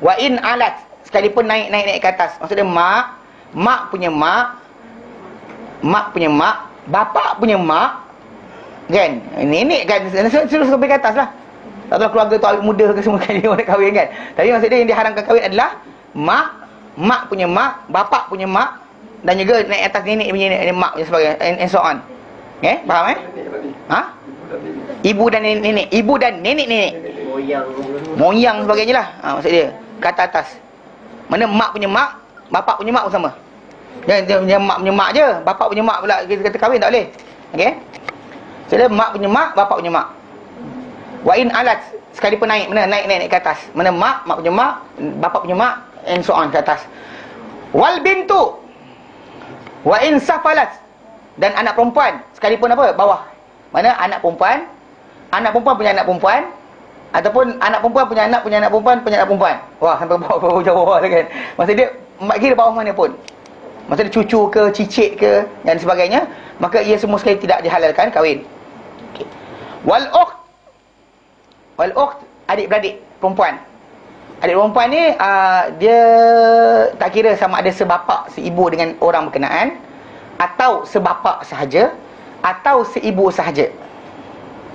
Wa in alat, sekalipun naik ke atas. Maksudnya mak punya mak, mak punya mak, bapa punya mak, kan? Nenek kan terus sampai ke atas lah. Tak tahu keluarga tu awet muda ke semua kali orang kahwin kan. Tapi maksud dia yang diharamkan kahwin adalah mak punya mak, bapa punya mak, dan juga naik atas nenek punya mak punya sebagainya, and so on. Faham Ha? Ibu dan nenek, ibu dan nenek. Moyang sebagainya lah. Maksud dia kata atas. Mana mak punya mak, bapa punya mak pun sama. Jangan mak punya mak je, bapa punya mak pula kita kata kahwin tak boleh. Okey. Jadi mak punya mak, bapa punya mak. Wa in alat, sekali pun naik, mana naik ke atas. Mana mak punya mak, bapa punya mak, and so on ke atas. Wal bintu wa in safalat, dan anak perempuan sekalipun apa? Bawah. Mana anak perempuan punya anak perempuan, ataupun anak perempuan punya anak perempuan. Wah, sampai bawah jauh kan. Maksud dia mak kira bawah mana pun. Maksud dia cucu ke, cicit ke dan sebagainya, maka ia semua sekali tidak dihalalkan kahwin. Okay. Wal ukht, adik-beradik perempuan. Adik perempuan ni dia tak kira sama ada sebapa, seibu dengan orang berkenaan, atau sebapa sahaja, atau seibu sahaja.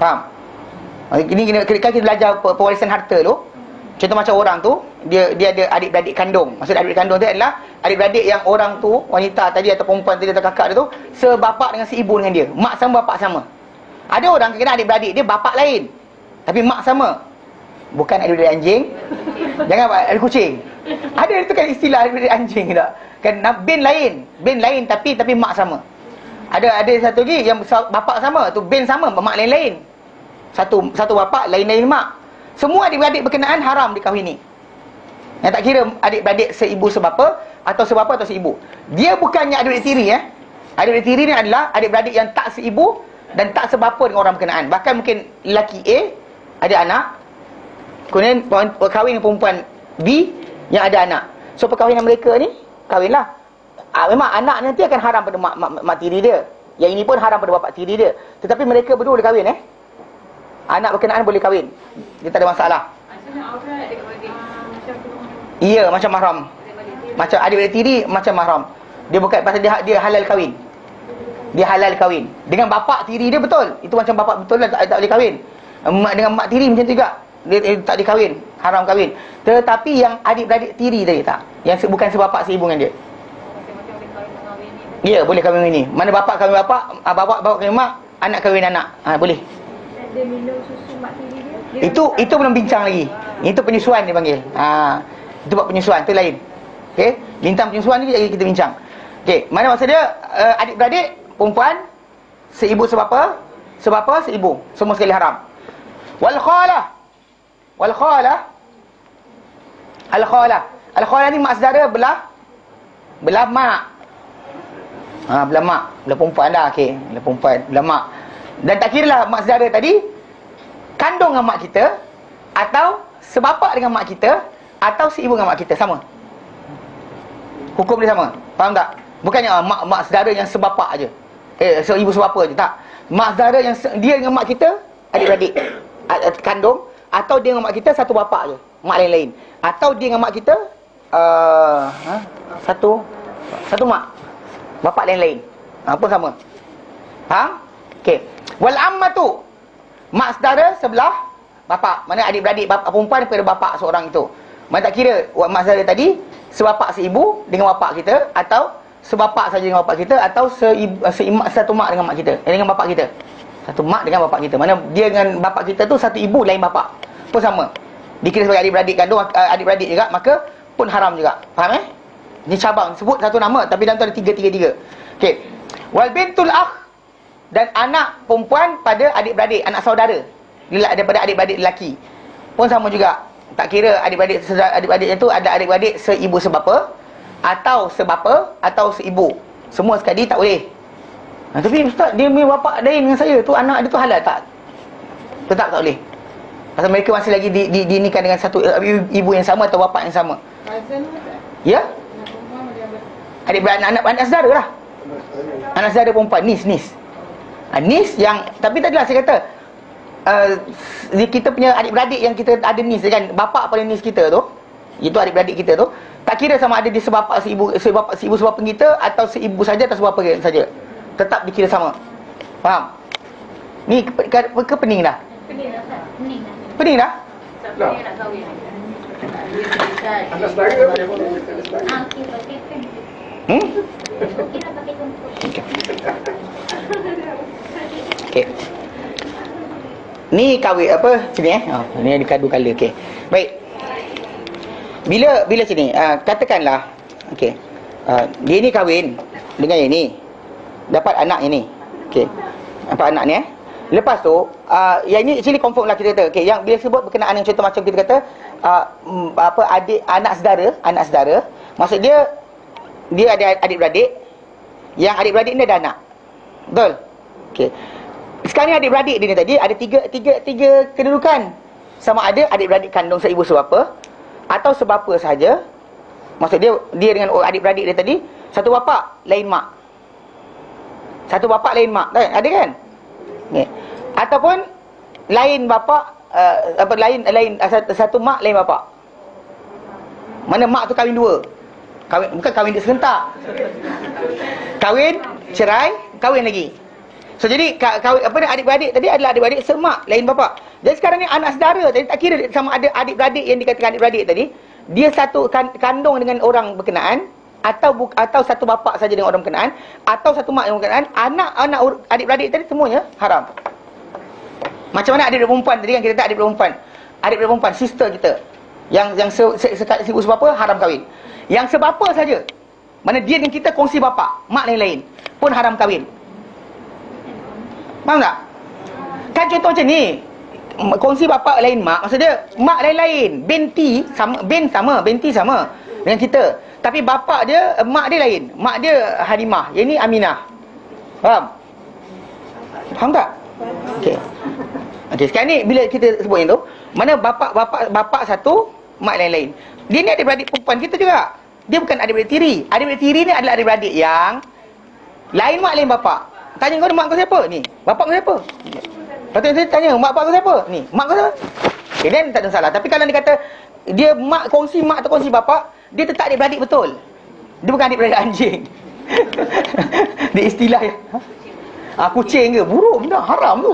Faham? Ini kita belajar pewarisan harta tu. Contoh macam orang tu, dia ada adik-beradik kandung. Maksud adik-beradik kandung tu adalah adik-beradik yang orang tu, wanita tadi atau perempuan tadi atau kakak dia tu, sebapa dengan seibu dengan dia. Mak sama, bapak sama. Ada orang kena adik-beradik dia bapak lain, tapi mak sama. Bukan adik-beradik anjing. Jangan ada kucing. Ada itu kan istilah adik-beradik anjing tak? Kan bin lain tapi mak sama. Ada satu lagi yang bapak sama, tu bin sama, mak lain-lain. Satu bapak, lain-lain mak. Semua adik-beradik berkenaan haram dikahwini. Yang tak kira adik-beradik seibu sebapa atau sebapa atau seibu. Dia bukannya adik-beradik tiri Adik-beradik tiri ni adalah adik-beradik yang tak seibu dan tak sebapa dengan orang berkenaan. Bahkan mungkin lelaki A ada anak, kemudian kahwin dengan perempuan B yang ada anak. So perkahwinan mereka ni kahwinlah. Memang anak nanti akan haram pada mak tiri dia. Yang ini pun haram pada bapak tiri dia. Tetapi mereka berdua boleh kahwin Anak berkenaan boleh kahwin. Dia tak ada masalah. Maksudnya aurat adik-beradik macam tu. Ya, macam mahram. Macam adik-beradik tiri macam mahram. Dia bukan pasal dia halal kahwin. Dia halal kahwin. Dengan bapak tiri dia betul. Itu macam bapak betul lah tak boleh kahwin. Dengan mak tiri macam tu juga. Dia tak boleh kahwin, haram kahwin. Tetapi yang adik-beradik tiri tadi tak, yang bukan sebapak seibu dengan dia. Ya, boleh kahwin ini. Mana bapak kahwin bapak, bapak kahwin mak, anak kahwin anak. Boleh. Dia minum susu mak tiri dia. Itu belum bincang lagi. Itu penyusuan dia panggil. Itu buat penyusuan, tu lain. Okey, bintang penyusuan ni kita bincang. Okey, mana maksud dia adik-beradik perempuan seibu sebapa seibu, semua sekali haram. Wal khalah ni mak saudara belah mak. Belah mak, belah perempuan dah. Okey, belah perempuan, belah mak. Dan tak kiralah mak saudara tadi kandung dengan mak kita, atau sebapa dengan mak kita, atau seibu dengan mak kita, sama. Hukum dia sama. Faham tak? Bukannya mak saudara yang sebapa aje. Seibu sebapa je, tak. Mak saudara yang dia dengan mak kita, adik-beradik kandung, atau dia dengan mak kita satu bapa je, mak lain-lain. Atau dia dengan mak kita satu mak, bapa lain-lain. Pun sama. Faham? Okey. Wal ammatu, mak saudara sebelah bapa. Mana adik-beradik perempuan daripada bapa seorang itu. Mana tak kira mak saudara tadi sebapa seibu dengan bapa kita, atau sebapa saja dengan bapa kita, atau satu mak dengan mak kita, dengan bapa kita. Satu mak dengan bapa kita. Mana dia dengan bapa kita tu satu ibu lain bapa, pun sama. Dikira sebagai adik-beradik kandung, adik-beradik juga, maka pun haram juga. Faham Ini cabang, sebut satu nama tapi dalam tu ada tiga. Okey. Wal bintul akh, dan anak perempuan pada adik-beradik, anak saudara daripada adik-beradik lelaki, pun sama juga. Tak kira adik-beradik itu ada adik-beradik seibu sebapa, atau sebapa, atau seibu, semua sekali tak boleh. Tapi ustaz, dia punya bapak lain dengan saya tu, anak dia tu halal tak? Tetap tak boleh. Pasal mereka masih lagi dinikahkan dengan satu ibu yang sama atau bapa yang sama. Ya? Adik-beradik, anak saudara lah. Anak saudara perempuan, nis. Nis yang, tapi tadilah saya kata kita punya adik-beradik yang kita ada nis kan, bapa pada nis kita tu, itu adik-beradik kita tu, tak kira sama ada dia sebapa seibu sebapa kita, atau seibu saja atau sebapa saja. tetap dikira sama. Faham? Ni ke pening dah? Pening dah? Lah. Anak saudara Okey. Ni kahwin apa? Sini ni ada kadu color. Okey. Baik. Bila sini katakanlah okey. Dia ni kahwin dengan yang ni. Dapat anak yang ni. Okey. Dapat anak ni Lepas tu yang ni actually confirm lah kita kata. Okey, yang bila sebut berkenaan yang contoh macam kita kata apa anak saudara, maksud dia ada adik-beradik. Yang adik-beradik ni ada anak. Betul? Okey. Sekarang ni adik-beradik dia ni tadi ada tiga kedudukan. Sama ada adik-beradik kandung seibu sebapa atau sebapa sahaja. Maksud dia dengan adik-beradik dia tadi satu bapa lain mak. Satu bapa lain mak. Ada kan? Okay. Ataupun lain bapa lain satu mak lain bapa. Mana mak tu kahwin dua. Bukan kahwin dia serentak. Kahwin, cerai, kahwin lagi. So jadi kahwin adik-beradik tadi adalah adik-beradik semak lain bapa. Jadi sekarang ni anak saudara tadi tak kira sama ada adik-beradik yang dikatakan adik-beradik tadi, dia satu kandung dengan orang berkenaan atau satu bapa saja dengan orang berkenaan atau satu mak yang berkenaan, anak adik-beradik tadi semuanya haram. Macam mana adik perempuan tadi yang kita tak adik perempuan sister kita yang seibu sebapa haram kahwin. Yang sebapa saja, mana dia dengan kita kongsi bapa, mak lain-lain pun haram kahwin. Faham tak? Kan contoh macam ni, kongsi bapa lain mak, maksud dia mak lain-lain, binti sama dengan kita. Tapi bapa dia, mak dia lain. Mak dia Halimah, yang ni Aminah. Faham? Faham tak? Okey. Okey, sekarang ni bila kita sebut yang tu, mana bapa satu, mak lain-lain. Dia ni adik-beradik perempuan kita juga. Dia bukan adik-beradik tiri. Adik-beradik tiri ni adalah adik-beradik yang lain mak lain bapa. Tanya kau ni mak kau siapa? Ni, bapak kau siapa? Lepas tu saya tanya, mak bapak kau siapa? Ni, mak kau siapa? Okay, then tak ada salah. Tapi kalau dia kata dia kongsi mak atau kongsi bapak, dia tetap adik-beradik betul. Dia bukan adik-beradik anjing. Dia istilah kucing ke? Burung dah haram tu.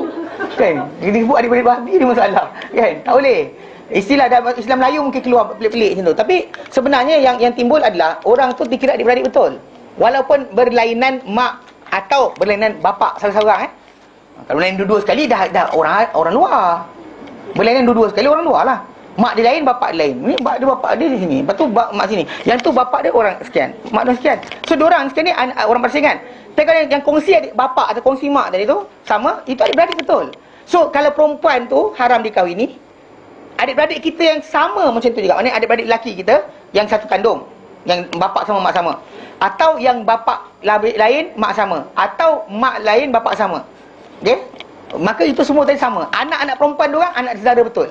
Kan? Dia sebut adik-beradik babi dia masalah. Kan? Tak boleh. Istilah dalam Islam Melayu mungkin keluar pelik-pelik macam tu. Tapi sebenarnya yang timbul adalah orang tu dikira adik-beradik betul. Walaupun berlainan mak atau berlainan bapa salah-seorang Kalau lain dua-dua sekali dah orang luar. Berlainan dua-dua sekali orang luar lah. Mak dia lain, bapa dia lain. Ni mak dia bapa dia di sini. Lepas tu mak sini. Yang tu bapa dia orang sekian, mak dia sekian. So diorang sekian ni orang bersaingan. Tapi kalau yang kongsi adik bapa atau kongsi mak tadi tu sama, itu adik-beradik betul. So kalau perempuan tu haram dikahwini, adik-beradik kita yang sama macam tu juga. Maknanya adik-beradik lelaki kita yang satu kandung, yang bapa sama mak sama, atau yang bapa lain mak sama, atau mak lain bapa sama. Okey? Maka itu semua tadi sama. Anak-anak perempuan diorang anak saudara betul.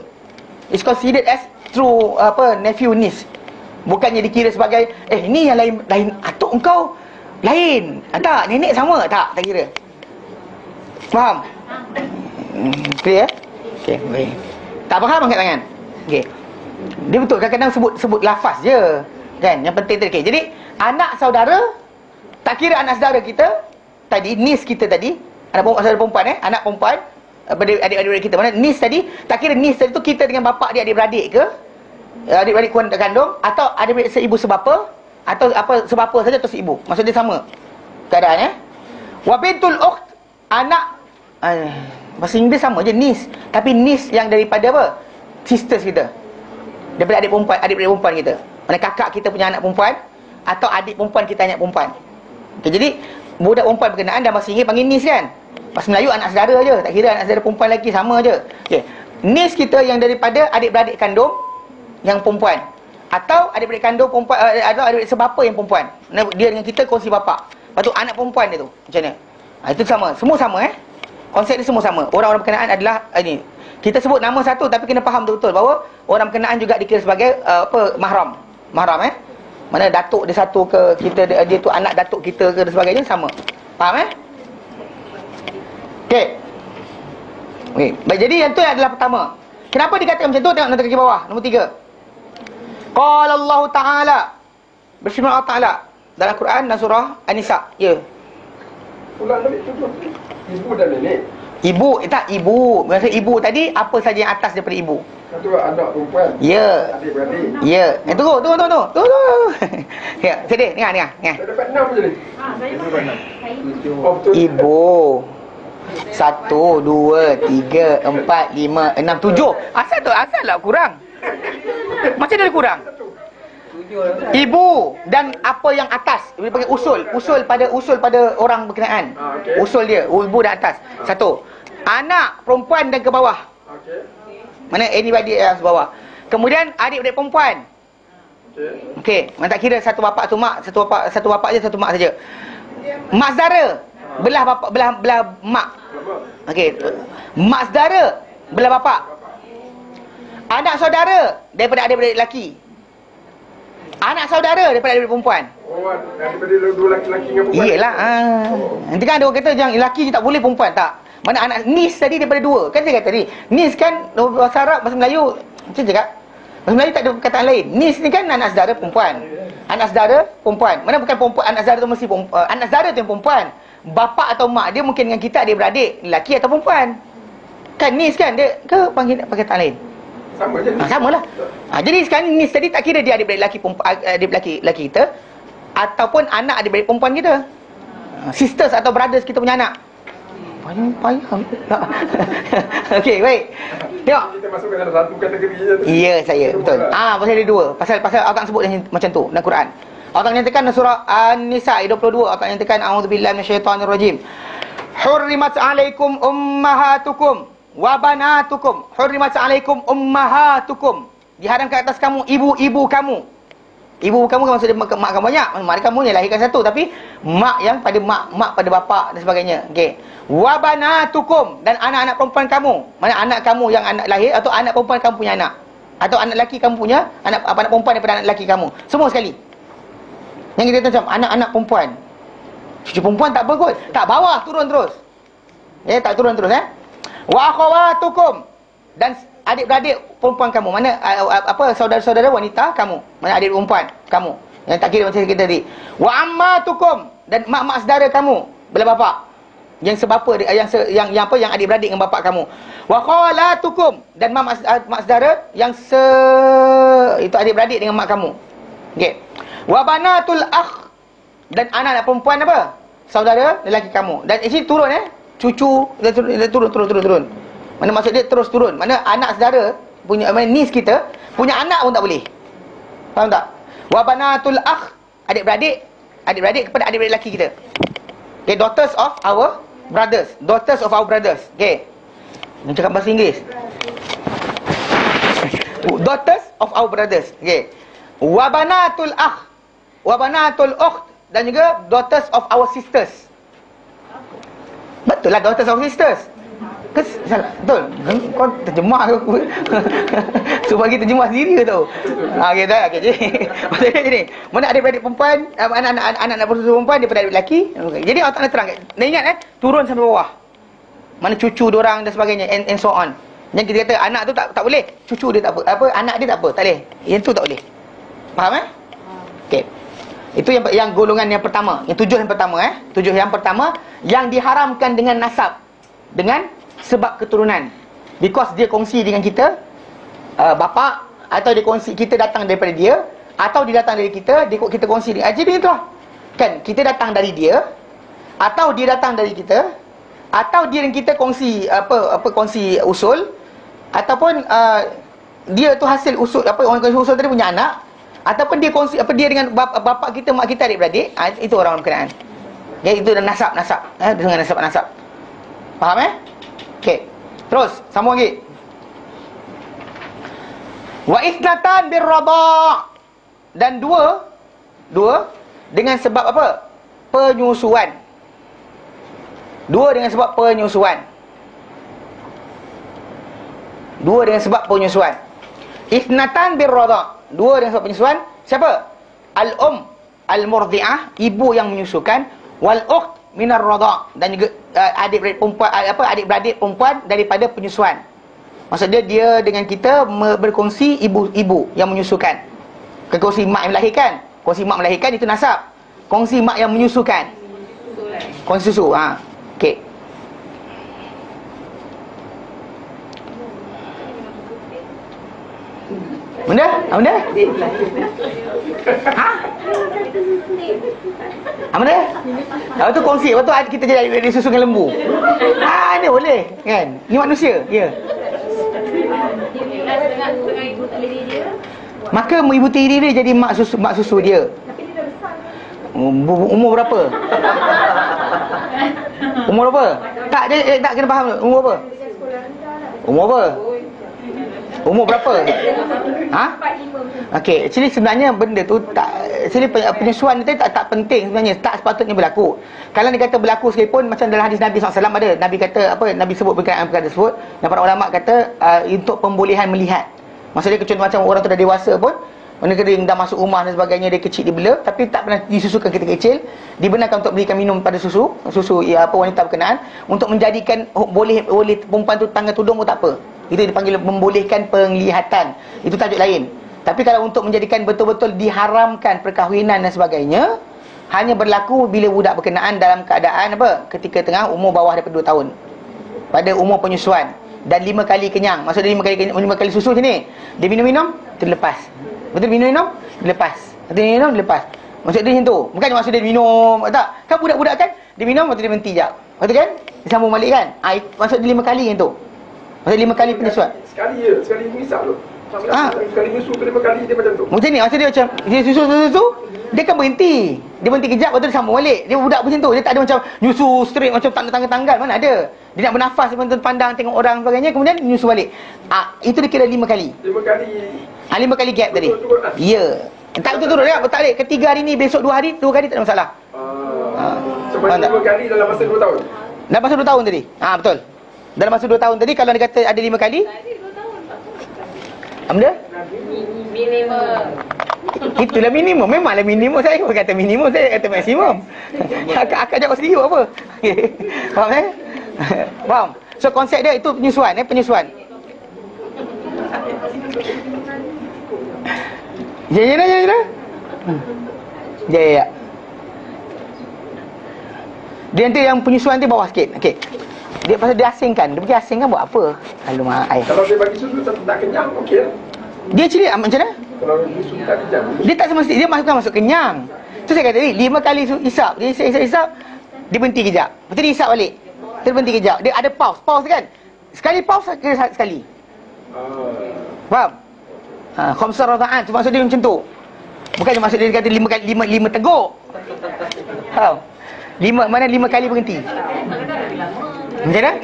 It's considered as true nephew niece. Bukannya dikira sebagai ni yang lain atuk engkau lain. Tak, nenek sama. Tak kira. Faham? Clear? Okey, baik. Tak faham angkat tangan. Okey. Dia betul kadang-kadang sebut lafaz je. Kan? Yang penting tadi. Okay. Jadi anak saudara tak kira anak saudara kita tadi, niece kita tadi, anak saudara perempuan anak perempuan adik-adik kita. Mana niece tadi, tak kira niece tadi tu kita dengan bapa dia adik-beradik ke, adik-beradik kuan kandung, atau adik-beradik seibu sebapa, atau apa sebapa saja atau seibu. Maksud dia sama keadaan Wa bintul ukht, anak bahasa Inggeris sama je niece, tapi niece yang daripada apa? Sisters kita. Daripada adik-beradik perempuan kita. Mana kakak kita punya anak perempuan atau adik perempuan kita anak perempuan. Okay, jadi budak perempuan berkenaan dalam bahasa Inggeris panggil niece kan. Bahasa Melayu anak saudara je, tak kira anak saudara perempuan lagi sama je. Okey. Niece kita yang daripada adik-beradik kandung yang perempuan, atau adik-beradik kandung perempuan, atau adik-beradik sebapa yang perempuan. Dia dengan kita kongsi bapa. Lepas tu anak perempuan dia tu macam mana? Itu sama. Semua sama konsep dia semua sama. Orang-orang berkenaan adalah ini. Kita sebut nama satu tapi kena faham betul-betul bahawa orang berkenaan juga dikira sebagai mahram. Mahram Mana datuk dia satu ke, kita dia tu anak datuk kita ke dan sebagainya sama. Faham Okey. Baik, jadi yang tu adalah pertama. Kenapa dikatakan macam tu? Tengok nanti kaki bawah, nombor 3. Qala Allah Ta'ala, berfirman Allah Ta'ala dalam Quran dan surah An-Nisa. Ya. Ulang balik tu. Ibu dan nenek. Ibu, tak ibu. Maksud ibu tadi apa saja yang atas daripada ibu? Satu anak perempuan. Ya. Adik-beradik. Ya. Tunggu. Ya, sedih. Dengar. Saya dapat 6 je ni. Saya Itu makan. banyak. Saya Tujuh. Oh, betul. Ibu. 1, 2, 3, 4, 5, 6, 7. Asal lah kurang. Macam mana kurang? Tujuh lah Ustaz. Ibu dan apa yang atas. Dia panggil usul pada orang berkenaan. Okey. Usul dia, ibu dan atas. Satu. Anak perempuan dan ke bawah. Okey. Mana anybody yang bawah. Kemudian adik-adik perempuan. Okey. Okey, mana tak kira satu bapa satu mak, satu bapa je satu mak saja. Mak saudara belah bapa belah mak. Okey. Mak saudara belah bapa. Anak saudara daripada adik-beradik lelaki. Anak saudara daripada adik-beradik perempuan. Oh, daripada dua lelaki dengan perempuan. Iyalah. Nanti kan ada orang kata yang lelaki je tak boleh, perempuan tak. Mana anak nis tadi daripada dua. Kan saya kata tadi, nis kan bahasa Arab, bahasa Melayu macam cakap. Bahasa Melayu tak ada perkataan lain. Nis ni kan anak saudara perempuan. Anak saudara perempuan. Mana bukan perempuan, anak saudara tu mesti perempuan. Anak saudara tu yang perempuan. Bapa atau mak dia mungkin dengan kita adik-beradik, lelaki atau perempuan. Kan nis kan dia ke panggil perkataan lain. Sama je. Samalah. Jadi sekarang nis tadi tak kira dia adik-beradik lelaki perempuan, adik-beradik lelaki kita ataupun anak adik-beradik perempuan kita. Sisters atau brothers kita punya anak. Payah. Okey, baik. Tengok. Kita masukkan dalam satu kategori je tu. Ya, saya betul. Pasal ada dua. Pasal Allah sebut macam tu dalam Quran. Allah nyatakan dalam surah An-Nisa ayat 22, Allah nyatakan a'udzubillahi minasyaitonirrajim. Hurrimat 'alaikum ummahatukum wa banatukum. Hurrimat 'alaikum ummahatukum. Diharamkan atas kamu ibu-ibu kamu. Ibu kamu kan maksudnya mak kamu banyak. Mak kamu yang lahirkan satu, tapi mak yang pada mak pada bapa dan sebagainya. Okey. Wa banatukum, dan anak-anak perempuan kamu. Mana anak kamu yang anak lahir atau anak perempuan kamu punya anak. Atau anak lelaki kamu punya anak perempuan daripada anak lelaki kamu. Semua sekali. Yang kita kata macam anak-anak perempuan. Cucu perempuan tak apa kot. Tak, bawah turun terus. Tak turun terus Wa akhawatukum, dan adik-beradik perempuan kamu. Mana saudara-saudara wanita kamu. Mana adik perempuan kamu. Yang tak kira macam kita tadi. Wa ammatukum, dan mak-mak saudara kamu belah bapa. Yang sebapa yang adik-beradik dengan bapa kamu. Wa khalatukum, dan mak saudara yang itu adik-beradik dengan mak kamu. Okey. Wa banatul akh, dan anak-anak perempuan apa? Saudara lelaki kamu. Dan ini turun cucu dia turun. Mana maksud dia terus turun. Mana anak saudara punya, mana nis kita punya anak pun tak boleh. Faham tak? Wa banatul akh, adik-beradik kepada adik-beradik lelaki kita. Okay, daughters of our brothers. Okay. Ni cakap bahasa Inggeris. Daughters of our brothers. Okay. Wa banatul akh, wa banatul ukht, dan juga daughters of our sisters. Betul lah, daughters of sisters. Salah, betul. Kau terjemah aku. So bagi terjemah sendiri ke tahu. Okey dah. Okey jadi. Maksudnya gini, mana adik-beradik perempuan, anak-anak perempuan daripada adik lelaki. Okay. Jadi Allah Taala terang. Dan ingat turun sampai bawah. Mana cucu diorang dan sebagainya and so on. Yang kita kata anak tu tak boleh, cucu dia tak apa, anak dia tak apa, tak boleh. Yang tu tak boleh. Faham Okey. Itu yang golongan yang pertama, yang tujuh yang pertama Tujuh yang pertama yang diharamkan dengan nasab, dengan sebab keturunan. Because dia kongsi dengan kita bapa, atau dia kongsi kita datang daripada dia, atau dia datang dari kita kongsi dia. Jadi itulah. Kan kita datang dari dia, atau dia datang dari kita, atau dia dan kita kongsi kongsi usul, ataupun dia tu hasil usul orang kongsi usul tadi punya anak, ataupun dia kongsi dia dengan bapa kita, mak kita, adik-beradik. Itu orang berkenaan. Itu dan nasab dengan nasab. Faham Okey. Terus sambung lagi. Wa ithnatan birrada', dan dua dengan sebab apa? Penyusuan. Dua dengan sebab penyusuan. Ithnatan birrada', dua dengan sebab penyusuan. Siapa? Al-murdi'ah, ibu yang menyusukan, wal ukht minar rada', dan juga adik-beradik perempuan, adik-beradik perempuan daripada penyusuan. Maksudnya dia dengan kita berkongsi ibu yang menyusukan. Kongsi mak yang melahirkan. Kongsi mak melahirkan itu nasab. Kongsi mak yang menyusukan. Kongsi susu. Okey. Benda? Benda? Benda? Lepas tu kongsi. Lepas tu kita jadi susu dengan lembu. Ni boleh. Kan? Ni manusia. Ya. Maka ibu tiri dia jadi mak susu dia. Umur berapa? Umur berapa? Tak, dia tak kena faham. Umur berapa? Umur berapa? Umur berapa? Okey, actually sebenarnya benda tu tak, actually penyusuan itu tak penting sebenarnya, tak sepatutnya berlaku. Kalau dia kata berlaku sekalipun, macam dalam hadis Nabi SAW ada, Nabi kata apa? Nabi sebut berkaitan perkara tersebut, dan para ulama kata untuk pembolehan melihat. Maksudnya contoh macam orang tu dah dewasa pun, mereka dia dah masuk rumah dan sebagainya, dia kecil, dia bela, tapi tak pernah disusukan ketika kecil, dibenarkan untuk berikan minum pada susu wanita berkenaan, untuk menjadikan boleh perempuan tu tanggal tudung pun tak apa. Itu dipanggil membolehkan penglihatan. Itu tajuk lain. Tapi kalau untuk menjadikan betul-betul diharamkan perkahwinan dan sebagainya, hanya berlaku bila budak berkenaan dalam keadaan apa? Ketika tengah umur bawah daripada 2 tahun. Pada umur penyusuan. Dan 5 kali kenyang. Maksudnya 5 kali susu macam ni. Dia minum-minum, terlepas. Betul, minum-minum, dilepas. Betul, minum, dilepas. Maksud dia macam tu. Bukan maksud dia minum. Tak. Kan budak-budak kan, dia minum, lepas tu dia berhenti sekejap. Betul kan? Dia sambung balik kan? Maksud dia 5 kali yang tu. Maksud 5 kali penyusuan. Sekali je, sekali mengisap tu. Sekali susu ke 5 kali dia macam tu. Macam ni, maksud dia macam dia susu, dia kan berhenti. Dia berhenti kejap, lepas tu dia sambung balik. Dia budak macam tu. Dia tak ada macam nyusu straight macam tanggal-tanggal. Mana ada? Dia nak bernafas, pandang tengok orang sebagainya, kemudian nyusu balik. Itu dia kira 5 kali. 5 kali. 5 kali gap tadi. Ya. Tak betul turut ya, tak boleh. Ketiga hari ni, besok 2 hari, 2 kali tak ada masalah. Sebab 5 kali dalam masa 2 tahun. Dalam masa 2 tahun tadi. Betul. Dalam masa 2 tahun tadi, kalau dia kata ada 5 kali, benda? Minimum. Itulah minimum. Memanglah minimum. Saya bukan kata minimum, saya kata maksimum. Akak jawab sendiri apa? Faham Faham? So konsep dia itu penyusuan. Penyusuan. Ya. Dia nanti yang penyusuan tu bawah sikit. Okey. Dia pasal dia asingkan. Dia pergi asingkan buat apa? Alamak, kalau dia bagi susu tak kenyang, okey lah. Dia actually macam mana? Kalau susu tak kenyang, dia tak semestinya dia masuk kenyang. Tu saya kata tadi 5 kali isap. Dia isap, dia berhenti kejap. Lepas tu dia isap balik. Dia berhenti kejap. Dia ada pause kan? Sekali pause kira sekali. Faham? Khamsar radha'an tu maksud dia macam tu. Bukan maksud dia kata 5 kali 5 teguk. Faham? 5 kali berhenti. Macam mana?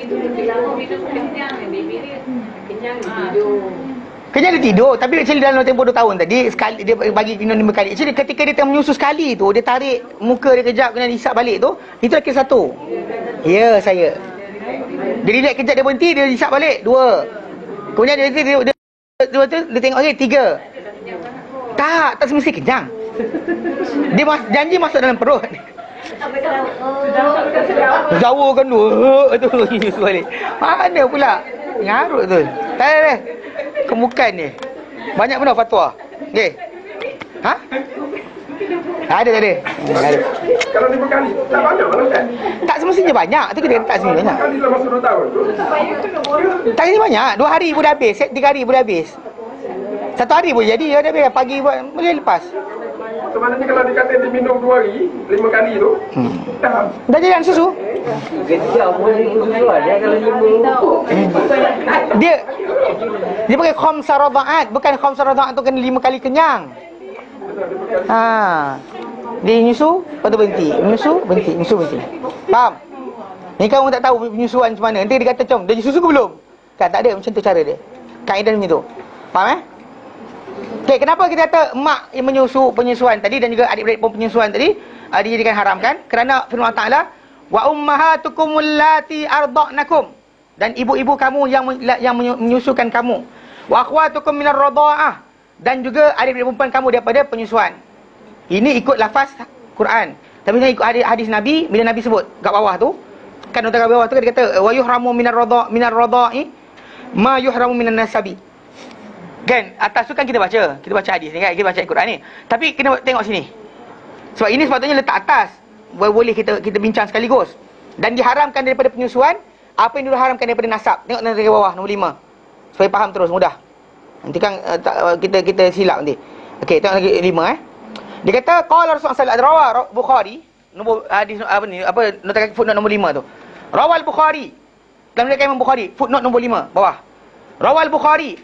Kenyang dia tidur. Tapi actually dalam tempoh 2 tahun tadi, sekali dia bagi minum 5 kali. Actually ketika dia tengah menyusu sekali tu, dia tarik muka dia kejap, kemudian isap balik tu, itu kira 1. Ya, saya. Dia relax kejap, dia berhenti, dia isap balik 2. Kemudian dia tengok lagi 3. Tak semestinya kenyang. Dia janji masuk dalam perut. Jawa kan tu. Itu nyusu balik. Mana pula? Ngarut tu. Tak. Kemukan ni. Banyak benar fatwa. Okey. Ada. Kalau 5 kali tak banyak malah kan? Tak semestinya banyak. Tu kita tak semestinya banyak. 5 kali dalam masa 2 tahun tu. Tak semestinya banyak. 2 hari pun dah habis. 3 hari pun dah habis. 1 hari pun jadi. Dia dah habis. Pagi buat boleh lepas. Sebenarnya kalau dia kata dia minum 2 hari 5 kali tu, dah jadi anak susu. Dia pakai khamsar radha'at. Bukan khamsar radha'at tu kena 5 kali kenyang. Dia nyusu, lepas tu berhenti. Nyusu, berhenti. Faham? Ni kamu tak tahu penyusuan macam mana. Nanti dia kata macam, dia susu ke belum? Kan tak ada, macam tu cara dia. Kaedah macam tu. Faham Okey, kenapa kita kata mak yang penyusuan tadi dan juga adik-beradik pun penyusuan tadi dijadikan haram kan? Kerana firman Allah Taala, wa ummahatukum allati arda'nakum, dan ibu-ibu kamu yang menyusukan kamu, wa akhwatukum minar radha'ah, dan juga adik-beradik perempuan kamu daripada penyusuan. Ini ikut lafaz Quran. Tapi saya ikut hadis Nabi, bila Nabi sebut kat bawah tu, kan kat bawah tu dia kata wa yuhramu minar radha'i ma yuhramu minan nasabi. Kan, atas tu kan kita baca hadis ni kan, kita baca Quran ni. Tapi kena tengok sini. Sebab ini sepatutnya letak atas. boleh kita bincang sekaligus. Dan diharamkan daripada penyusuan apa yang diharamkan daripada nasab. Tengok dari bawah nombor 5. Supaya faham terus, mudah. Nanti kan kita silap nanti. Okey, tengok lagi 5 Dia kata qala Rasulullah sallallahu alaihi wasallam, Bukhari, nombor hadis nota footnote nombor 5 tu. Rawal Bukhari. Dalam riwayat Imam Bukhari, footnote nombor 5 bawah. Rawal Bukhari.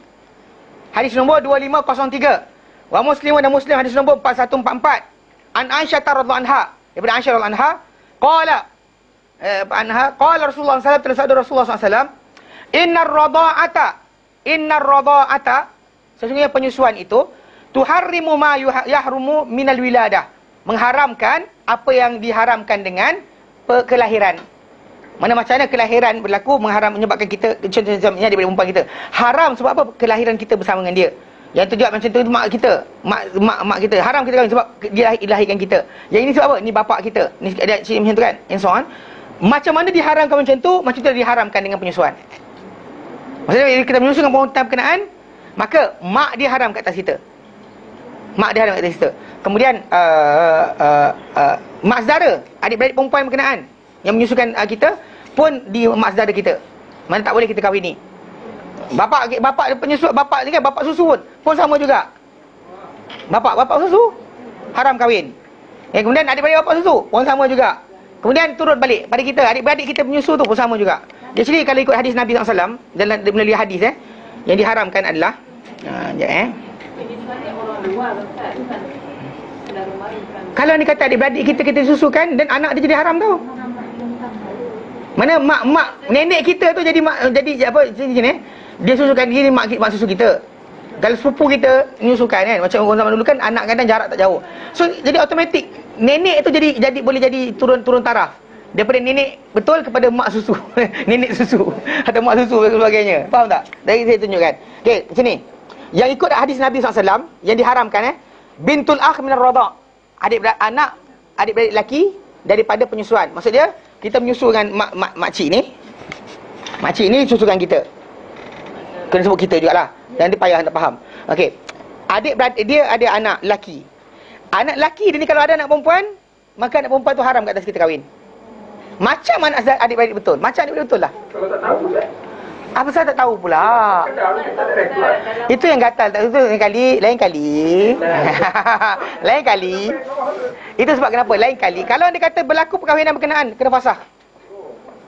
Hadis nombor 2503. Wa Muslim dan Muslim hadis nombor 4144. An Aisyah radhiyallahu anha. Daripada Aisyah radhiyallahu anha, qala Rasulullah sallallahu alaihi wasallam, Rasulullah sallallahu alaihi wasallam, innar radha'ata sesungguhnya penyusuan itu tuharrimu ma yahrumu minal wiladah, mengharamkan apa yang diharamkan dengan kelahiran. Mana macam mana kelahiran berlaku menyebabkan kita contohnya daripada perempuan kita haram sebab apa? Kelahiran kita bersama dengan dia. Yang tu juga macam tu mak kita, mak kita haram kita kahwin sebab dia dilahirkan kita. Yang ini sebab apa? Ni bapak kita. Ni ada cik macam tu kan? And so on. Macam mana diharamkan macam tu diharamkan dengan penyusuan. Maksudnya bila kita menyusukan perempuan berkenaan, maka mak dia haram kat atas kita. Mak dia haram kat atas kita. Kemudian mak saudara, adik-beradik perempuan berkenaan yang menyusukan kita pun di mak saudara kita. Mana tak boleh kita kahwin ni. Bapak penyusu, bapak ni kan bapak susu pun sama juga. Bapak susu haram kahwin. Kemudian adik-beradik bapak susu pun sama juga. Kemudian turut balik pada kita, adik-beradik kita penyusu tu pun sama juga. Jadi kalau ikut hadis Nabi SAW dalam melalui hadis yang diharamkan adalah kalau ni kata adik-beradik kita susukan dan anak dia jadi haram tau. Mana mak nenek kita tu jadi apa sini dia susukan dia mak susu kita. Kalau sepupu kita menyusukan kan, macam orang zaman dulu kan anak kadang jarak tak jauh. So jadi automatik nenek tu jadi boleh jadi turun taraf. Daripada nenek betul kepada mak susu. Nenek susu atau mak susu dan sebagainya. Faham tak? Dari saya tunjukkan. Okey, macam ni. Yang ikut hadis Nabi SAW yang diharamkan bintul akh minar radha. Adik-beradik lelaki daripada penyusuan. Maksud dia kita menyusukan makcik ni. Makcik ni susukan kita. Kena sebut kita jugalah. Dan dia payah nak faham. Okey. Adik-beradik dia ada anak lelaki. Anak lelaki dia ni kalau ada anak perempuan, maka anak perempuan tu haram kat atas kita kahwin. Macam anak adik-beradik betul. Macam adik-beradik betul lah. Kalau tak tahu apa saya tak tahu pula. Itu yang gatal. Itu lain kali. Lain kali. Itu sebab kenapa? Lain kali. Kalau dia kata berlaku perkahwinan berkenaan, kena fasah.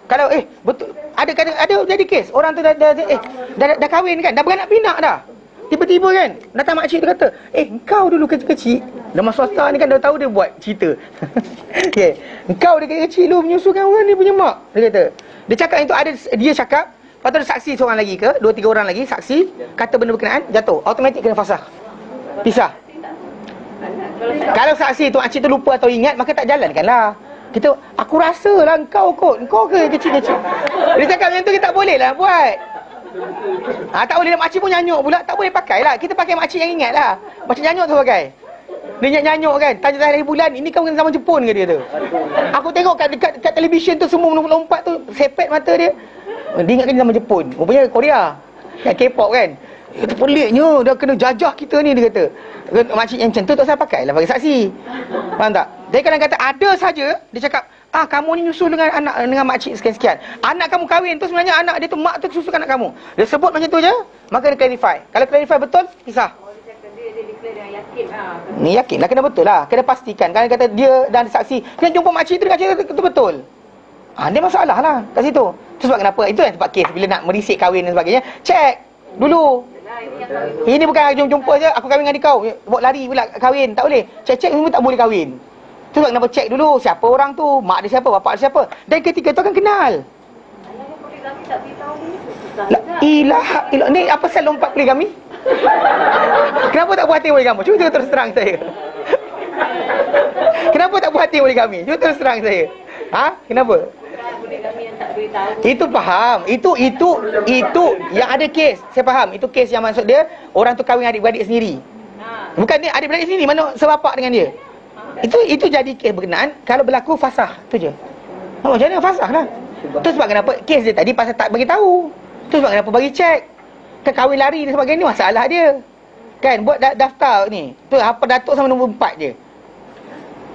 Kalau betul ada jadi kes orang tu dah kahwin kan, dah beranak pinak dah. Tiba-tiba kan datang makcik tu kata, engkau dulu kecil-kecil dalam swasta ni kan dah tahu dia buat cerita. Okey, engkau dia kecil dulu menyusukan orang ni punya mak. Dia kata. Dia cakap itu dia cakap, lepas tu ada saksi seorang lagi ke, 2-3 orang lagi saksi kata benda berkenaan, jatuh. Automatik kena fasah. Pisah. Kalau saksi tu makcik tu lupa atau ingat, maka tak jalankanlah. Aku rasa lah engkau ke kecil-kecil. Dia cakap macam tu kita tak boleh lah buat. Tak boleh, makcik pun nyanyuk pula. Tak boleh pakai lah. Kita pakai makcik yang ingat lah. Macam nyanyuk tu pakai. Dia nyanyuk kan, tanya hari bulan, ini kau kena zaman Jepun ke dia tu. Aku tengok kat televisyen tu semua melompat tu, sepet mata dia. Dia ingatkan zaman Jepun. Rupanya Korea. Yang K-pop kan. Itu peliknya, dah kena jajah kita ni, dia kata. Makcik yang macam tu tak salah pakai lah bagi saksi. Faham tak? Jadi kadang kata ada saja dia cakap, kamu ni nyusul dengan makcik sekian-sekian. Anak kamu kahwin tu sebenarnya anak dia tu, mak tu susukan anak kamu. Dia sebut macam tu je, maka dia clarify. Kalau clarify betul, pisah. Dia declare dengan yakin Ni yakin lah, kena betul lah. Kena pastikan. Kalau kata dia dan saksi, kena jumpa makcik tu, dia kata itu betul. Dia masalah lah kat situ. Itu sebab kenapa? Itu yang sebab kes bila nak merisik kahwin dan sebagainya. Cek dulu. Ini bukan jumpa je, aku kahwin dengan kau, bawa lari pula kahwin. Tak boleh. Cek semua tak boleh kahwin. Itu sebab kenapa cek dulu siapa orang tu, mak dia siapa, bapak dia siapa. Dan ketiga tu akan kenal. Ilaha ilah. Ni apa pasal lompat poligami? Kenapa tak buat hati poligami? Cuba terus terang saya. Kenapa tak buat hati poligami? Cuba terus terang saya. Kenapa? Itu faham. Itu yang ada kes. Saya faham. Itu kes yang maksud dia orang tu kahwin adik-beradik sendiri. Bukan dia adik-beradik sendiri, mana sebapak dengan dia. Itu jadi kes berkenaan kalau berlaku fasah. Tu je. Macam mana fasah lah. Tu sebab kenapa kes dia tadi pasal tak bagi tahu. Tu sebab kenapa bagi cek. Kan kahwin lari dan sebagainya ni masalah dia. Kan buat daftar ni. Tu apa datuk sama nombor 4 je.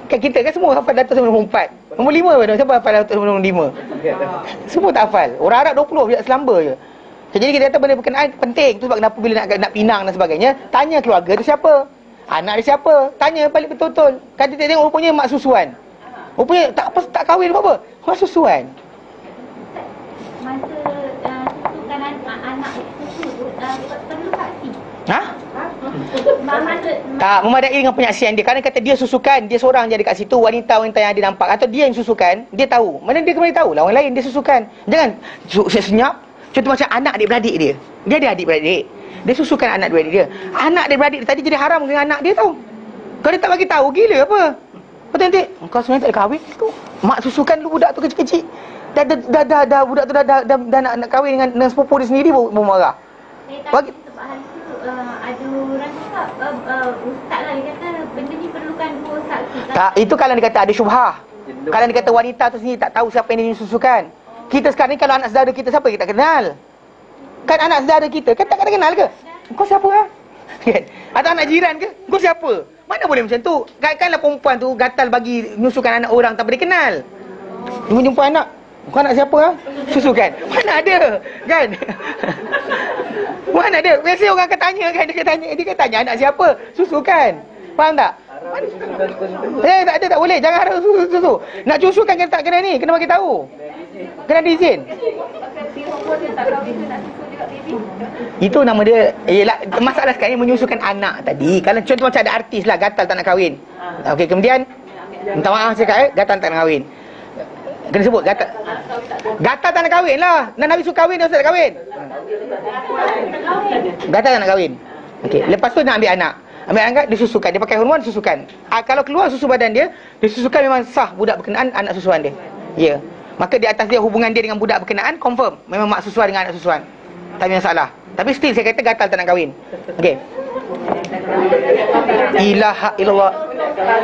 Kan kita kan semua hafal Datuk 94. Nombor 5 apa? Siapa hafal Datuk nombor 5? Semua tak hafal. Orang Arab 20 biar selamba je. Jadi kita kata benda berkenaan penting. Tu sebab kenapa bila nak pinang dan sebagainya, tanya keluarga tu siapa, anak dia siapa, tanya balik betul-betul. Kan kita tengok rupanya mak susuan. Rupanya tak kahwin apa-apa. Mak susuan. Masa susukan anak susu tu perlu saksi. Ha? Masa Tak memadai dengan penyaksian dia. Kerana kata dia susukan, dia seorang je ada kat situ, wanita-wanita yang dia nampak atau dia yang susukan, dia tahu. Mana dia kembali tahu lah orang lain dia susukan. Jangan senyap. Contoh macam anak adik-beradik dia. Dia ada adik-beradik. Dia susukan anak adik-beradik dia. Anak adik-beradik dia tadi jadi haram dengan anak dia tahu. Kalau dia tak bagi tahu, gila apa? Kau nanti, kau sebenarnya tak ada kahwin tu. Mak susukan dulu budak tu kecil-kecil. Dah budak tu dah nak kahwin dengan sepupu dia sendiri baru marah. tapi sebab hari tu ada orang cakap ustaz lah, dia kata benda ni perlukan 2 saksi. Tak, itu kalau dia kata ada syubhah. Kalau dia kata wanita tu sendiri tak tahu siapa yang dia susukan. Kita sekarang ni kalau anak saudara kita siapa kita tak kenal. Kan anak saudara kita kan tak kenal ke? Kau siapa ah? Kan? Atau anak jiran ke? Kau siapa? Mana boleh macam tu? Kanlah perempuan tu gatal bagi nyusukan anak orang tak boleh kenal. Jumpa anak, kau anak siapa ah? Susukan. Mana ada? Kan? Mana ada? Biasa orang akan tanya kan, dia akan tanya anak siapa? Susukan. Faham tak? Tak ada, tak boleh. Jangan harap susu. Nak susukan kena tak kena ni, kena bagi tahu. Kena diizin. Itu nama dia. Masalah sekarang ni menyusukan anak tadi. Kalau contoh macam ada artis lah gatal tak nak kahwin. Okey, kemudian minta maaf cakap gatal tak nak kahwin. Kena sebut gatal. Gatal tak nak kahwin lah. Dan Nabi suruh kahwin, dia tak kahwin. Gatal tak nak kahwin. Okey, lepas tu nak ambil anak. Ambil anak, dia susukan. Dia pakai hormon, susukan. Kalau keluar susu badan dia, dia susukan memang sah budak berkenaan anak susuan dia. Ya. Maka di atas dia hubungan dia dengan budak berkenaan, confirm. Memang mak susuan dengan anak susuan. Tak ada masalah. Tapi still saya kata gatal tak nak kahwin. Okey. Ilaha illallah.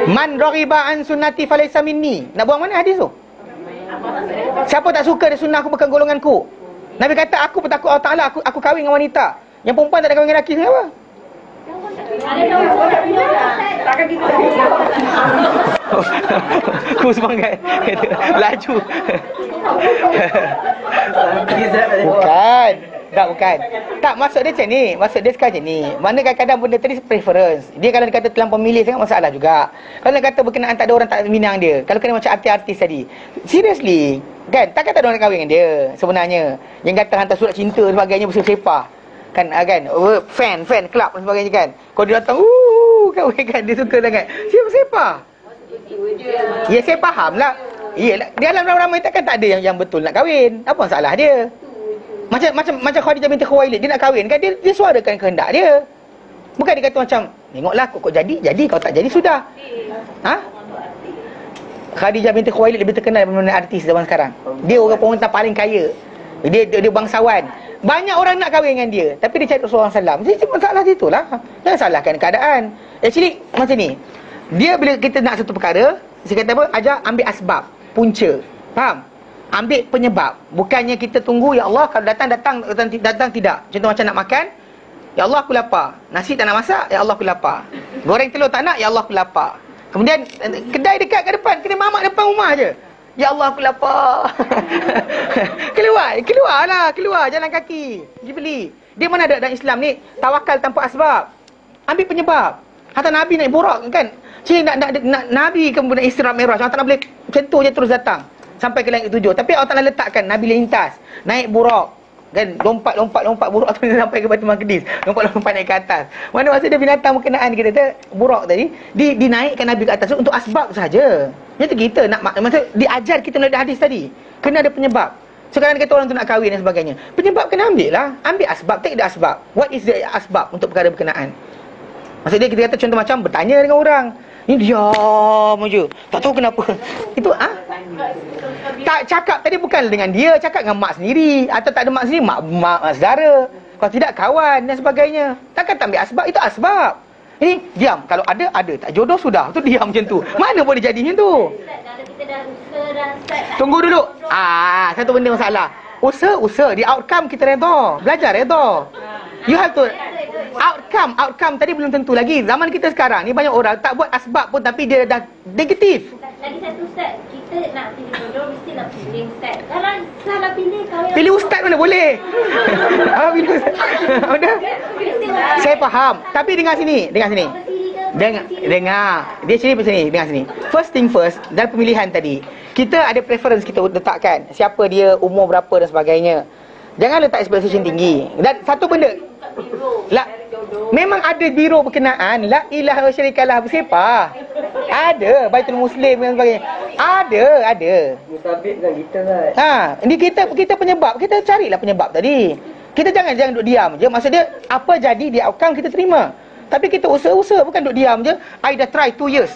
Man raghiba an sunnati falaysa minni. Nak buang mana hadis tu? Siapa tak suka dari sunnah aku bukan golonganku. Nabi kata aku bertakut Allah Ta'ala, aku kahwin dengan wanita. Yang perempuan tak ada kahwin dengan lelaki, kenapa? Takkan kita Aku semangat. Laju. Bukan. Bukan. Tak, maksud dia macam ni. Maksud dia sekarang macam ni. Mana kadang-kadang benda tadi preference. Dia kalau dia kata terlampau memilih sangat masalah juga. Kalau dia kata berkenaan tak ada orang tak minang dia. Kalau kena macam artis-artis tadi. Seriously. Kan? Takkan tak ada orang nak kahwin dengan dia sebenarnya. Yang kata hantar surat cinta dan sebagainya bersepah. Kan? Fan club dan sebagainya kan. Kalau dia datang, kahwin kan. Dia suka sangat. Siapa sepah? Ya, saya faham lah. Dia dalam ramai takkan tak ada yang betul nak kahwin. Apa masalah dia? Macam Khadijah binti Khuwailid, dia nak kahwin kan, dia suarakan kehendak dia. Bukan dia kata macam, tengoklah kok jadi, kalau tak jadi sudah. Ha? Khadijah binti Khuwailid lebih terkenal daripada artis zaman sekarang. Dia orang perempuan paling kaya. Dia bangsawan. Banyak orang nak kahwin dengan dia, tapi dia cari Rasulullah SAW. Jadi masalah situ lah. Jangan salahkan keadaan. Actually macam ni, dia bila kita nak satu perkara, saya kata apa? Ajar ambil asbab, punca. Faham? Ambil penyebab. Bukannya kita tunggu, ya Allah kalau datang tidak. Contoh macam nak makan, ya Allah aku lapar. Nasi tak nak masak, ya Allah aku lapar. Goreng telur tak nak, ya Allah aku lapar. Kemudian kedai dekat kat depan, kedai mamak depan rumah je. Ya Allah aku lapar. Keluar jalan kaki. Pergi beli. Dia mana ada dalam Islam ni tawakal tanpa asbab. Ambil penyebab. Hatta Nabi naik burak kan. Nak Nabi kemudian Isra Mi'raj, Allah tak boleh macam tu je terus datang sampai ke langit 7. Tapi Allah Ta'ala letakkan Nabi lintas, naik burak kan, lompat burak tu sampai ke Baitul Maqdis, lompat naik ke atas. Mana masa dia binatang berkenaan kita kata burak tadi dinaikkan Nabi ke atas untuk asbab saja. Itu kita nak maksud diajar kita melalui hadis tadi. Kena ada penyebab. Sekarang kata orang tu nak kahwin dan sebagainya. Penyebab kena ambil lah. Ambil asbab, take the asbab. What is the asbab untuk perkara berkenaan? Maksud dia kita kata contoh macam bertanya dengan orang. Ni diam je. Tak tahu kenapa. Itu tak cakap tadi bukan dengan dia, cakap dengan mak sendiri. Atau tak ada mak sendiri, mak saudara. Kalau tidak kawan dan sebagainya. Takkan tak ambil asbab, itu asbab. Ini diam. Kalau ada, tak jodoh sudah. Tu diam macam tu. Mana boleh jadi macam tu? Tunggu dulu. Satu benda masalah. Usaha. Di outcome kita redha. Belajar redha. You have to Outcome tadi belum tentu lagi. Zaman kita sekarang ni banyak orang tak buat asbab pun tapi dia dah negatif. Lagi satu Ustaz, kita nak pilih jodoh mesti nak pilih Ustaz. Kalau salah pilih kahwin. Pilih ustaz mana boleh. Pilih ustaz. Udah. Saya faham. Tapi dengar sini. Dengar. Dia sini sini, dengar sini. First thing first, dalam pemilihan tadi, kita ada preference kita letakkan. Siapa dia, umur berapa dan sebagainya. Jangan letak expectation tinggi. Dan satu benda, memang ada biro berkenaan. La ilaha syarikalah bersepah. Ada Baitul Muslim dan sebagainya. Ada. Musabit kan kita kan. Ini kita penyebab. Kita carilah penyebab tadi. Kita jangan duduk diam je. Maksud dia apa jadi di outcome kita terima. Tapi kita usaha-usaha, bukan duduk diam je. I dah try 2 years.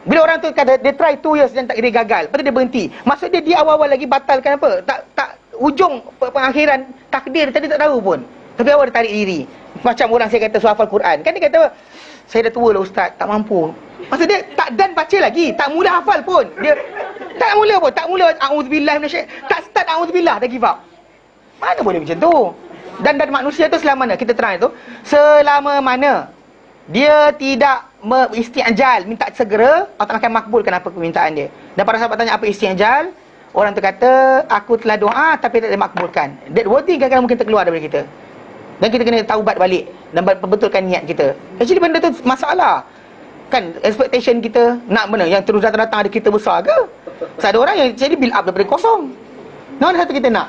Bila orang tu kata dia try 2 years dan dia gagal, lepas tu dia berhenti. Maksud dia awal-awal lagi batalkan apa? Tak ujung pengakhiran takdir tadi tak tahu pun. Tapi awal dia tarik diri. Macam orang saya kata hafal Quran. Kan dia kata, saya dah tua lah ustaz, tak mampu. Maksud dia tak dan baca lagi, tak mula hafal pun. Dia tak mula a'udzubillah minasyaitan. Tak start a'udzubillah dah give up. Mana boleh macam tu? Dan manusia tu selama mana? Kita terang itu. Selama mana dia tidak isti'jal, minta segera, Allah akan makbulkan apa permintaan dia. Dan para sahabat tanya apa isti'jal, orang tu kata, aku telah doa tapi tak dimakbulkan. That wording kadang-kadang mungkin terkeluar daripada kita. Dan kita kena taubat balik dan betulkan niat kita. Actually benda tu masalah. Kan expectation kita nak mana yang terus datang ada kita besar ke? So, ada orang yang jadi build up daripada kosong. Mana satu kita nak?